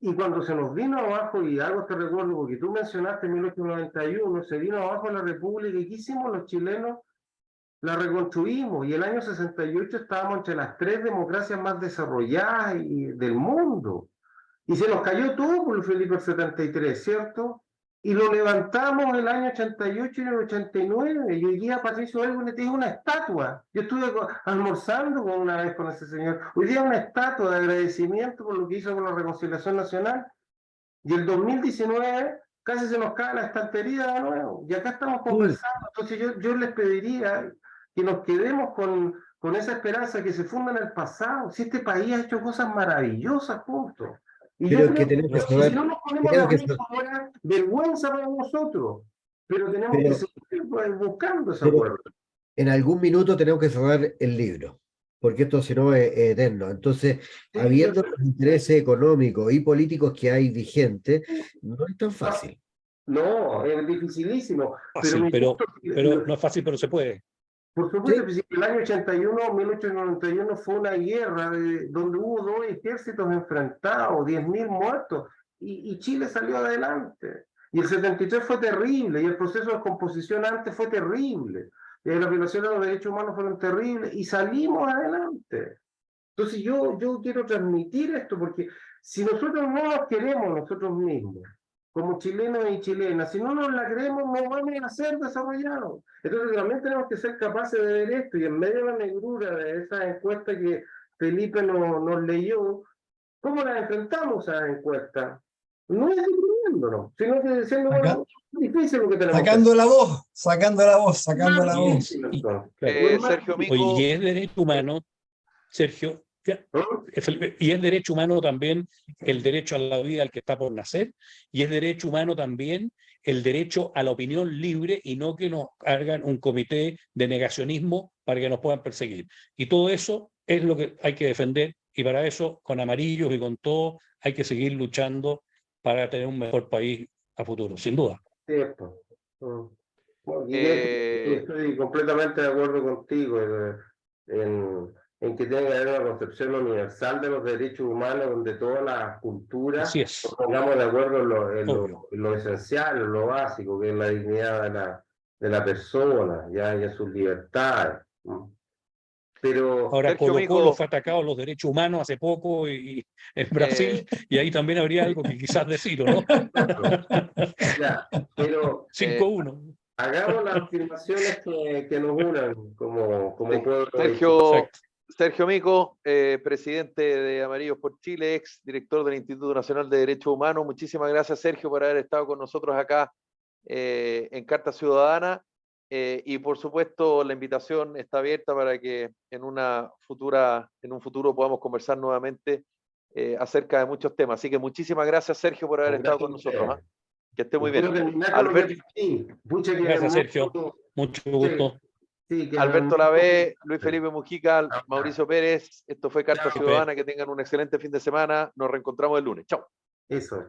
Speaker 3: Y cuando se nos vino abajo, y hago este recuerdo porque tú mencionaste 1891, se vino abajo la República, y ¿qué hicimos los chilenos? La reconstruimos, y el año 68 estábamos entre las 3 democracias más desarrolladas del mundo. Y se nos cayó todo por Felipe el 73, ¿cierto? Y lo levantamos el año 88 y el 89, y hoy día Patricio Elwin le tiene una estatua. Yo estuve almorzando una vez con ese señor. Hoy día una estatua de agradecimiento por lo que hizo con la reconciliación nacional. Y el 2019 casi se nos cae la estantería de nuevo. Y acá estamos conversando. Entonces yo les pediría que nos quedemos con esa esperanza, que se funda en el pasado. Si este país ha hecho cosas maravillosas, punto. Y yo
Speaker 4: Creo
Speaker 3: creo
Speaker 4: que tenemos que
Speaker 3: que si
Speaker 4: saber,
Speaker 3: no nos ponemos de
Speaker 4: creo que,
Speaker 3: acuerdo ahora, vergüenza para nosotros. Pero tenemos que
Speaker 4: pero,
Speaker 3: seguir buscando ese
Speaker 4: pero
Speaker 3: acuerdo.
Speaker 4: en algún minuto tenemos que cerrar el libro, porque esto si no es eterno. Entonces,
Speaker 3: Sí,
Speaker 4: habiendo los intereses económicos y políticos que hay vigentes, no es tan fácil.
Speaker 3: No, es dificilísimo.
Speaker 5: Fácil, pero no es fácil, pero se puede.
Speaker 3: Por supuesto,
Speaker 4: ¿Sí?
Speaker 3: que el año 81, 1891, fue una guerra donde hubo 2 ejércitos enfrentados, 10.000 muertos, y Chile salió adelante. Y el 73 fue terrible, y el proceso de descomposición antes fue terrible. Las violaciones a los derechos humanos fueron terribles, y salimos adelante. Entonces yo quiero transmitir esto, porque si nosotros no nos queremos nosotros mismos, como chilenos y chilenas, si no nos la creemos, no vamos a ser desarrollados. Entonces también tenemos que ser capaces de ver esto, y en medio de la negrura de esa encuesta que Felipe nos leyó, ¿cómo la enfrentamos a esa encuesta? No es deprimiéndonos, sino que diciendo, bueno, es difícil lo que tenemos
Speaker 2: Sacando la voz, sacando la voz, sacando la voz.
Speaker 5: Claro.
Speaker 1: Sergio Mico.
Speaker 5: Oye, y es derecho humano, Sergio, y es derecho humano también el derecho a la vida al que está por nacer, y es derecho humano también el derecho a la opinión libre, y no que nos hagan un comité de negacionismo para que nos puedan perseguir. Y todo eso es lo que hay que defender, y para eso, con Amarillos y con todo, hay que seguir luchando para tener un mejor país a futuro, sin duda.
Speaker 3: Cierto. Bueno, estoy completamente de acuerdo contigo en que tiene que haber una concepción universal de los derechos humanos, donde todas las culturas
Speaker 5: Así es.
Speaker 3: nos pongamos de acuerdo
Speaker 5: Obvio.
Speaker 3: en lo esencial, en lo básico, que es la dignidad de la persona, ya, y en sus libertades. Pero
Speaker 5: Ahora,
Speaker 1: Sergio
Speaker 5: Colo Colo
Speaker 1: Mico,
Speaker 5: fue atacado a los derechos humanos hace poco y en Brasil, y ahí también habría algo que quizás decir, ¿o no?
Speaker 3: ya, pero
Speaker 5: 5-1.
Speaker 3: hagamos las afirmaciones que nos unan como pueblo.
Speaker 1: Sergio Mico, presidente de Amarillos por Chile, ex director del Instituto Nacional de Derechos Humanos. Muchísimas gracias, Sergio, por haber estado con nosotros acá en Carta Ciudadana. Y por supuesto, la invitación está abierta para que en un futuro podamos conversar nuevamente acerca de muchos temas. Así que muchísimas gracias, Sergio, por haber estado con nosotros. Que esté muy bien.
Speaker 5: Gracias, Sergio. Mucho gusto.
Speaker 1: Alberto Lavé, Luis Felipe Mujica, Mauricio Pérez. Esto fue Carta Ciudadana. Que tengan un excelente fin de semana. Nos reencontramos el lunes. Chao.
Speaker 3: Eso.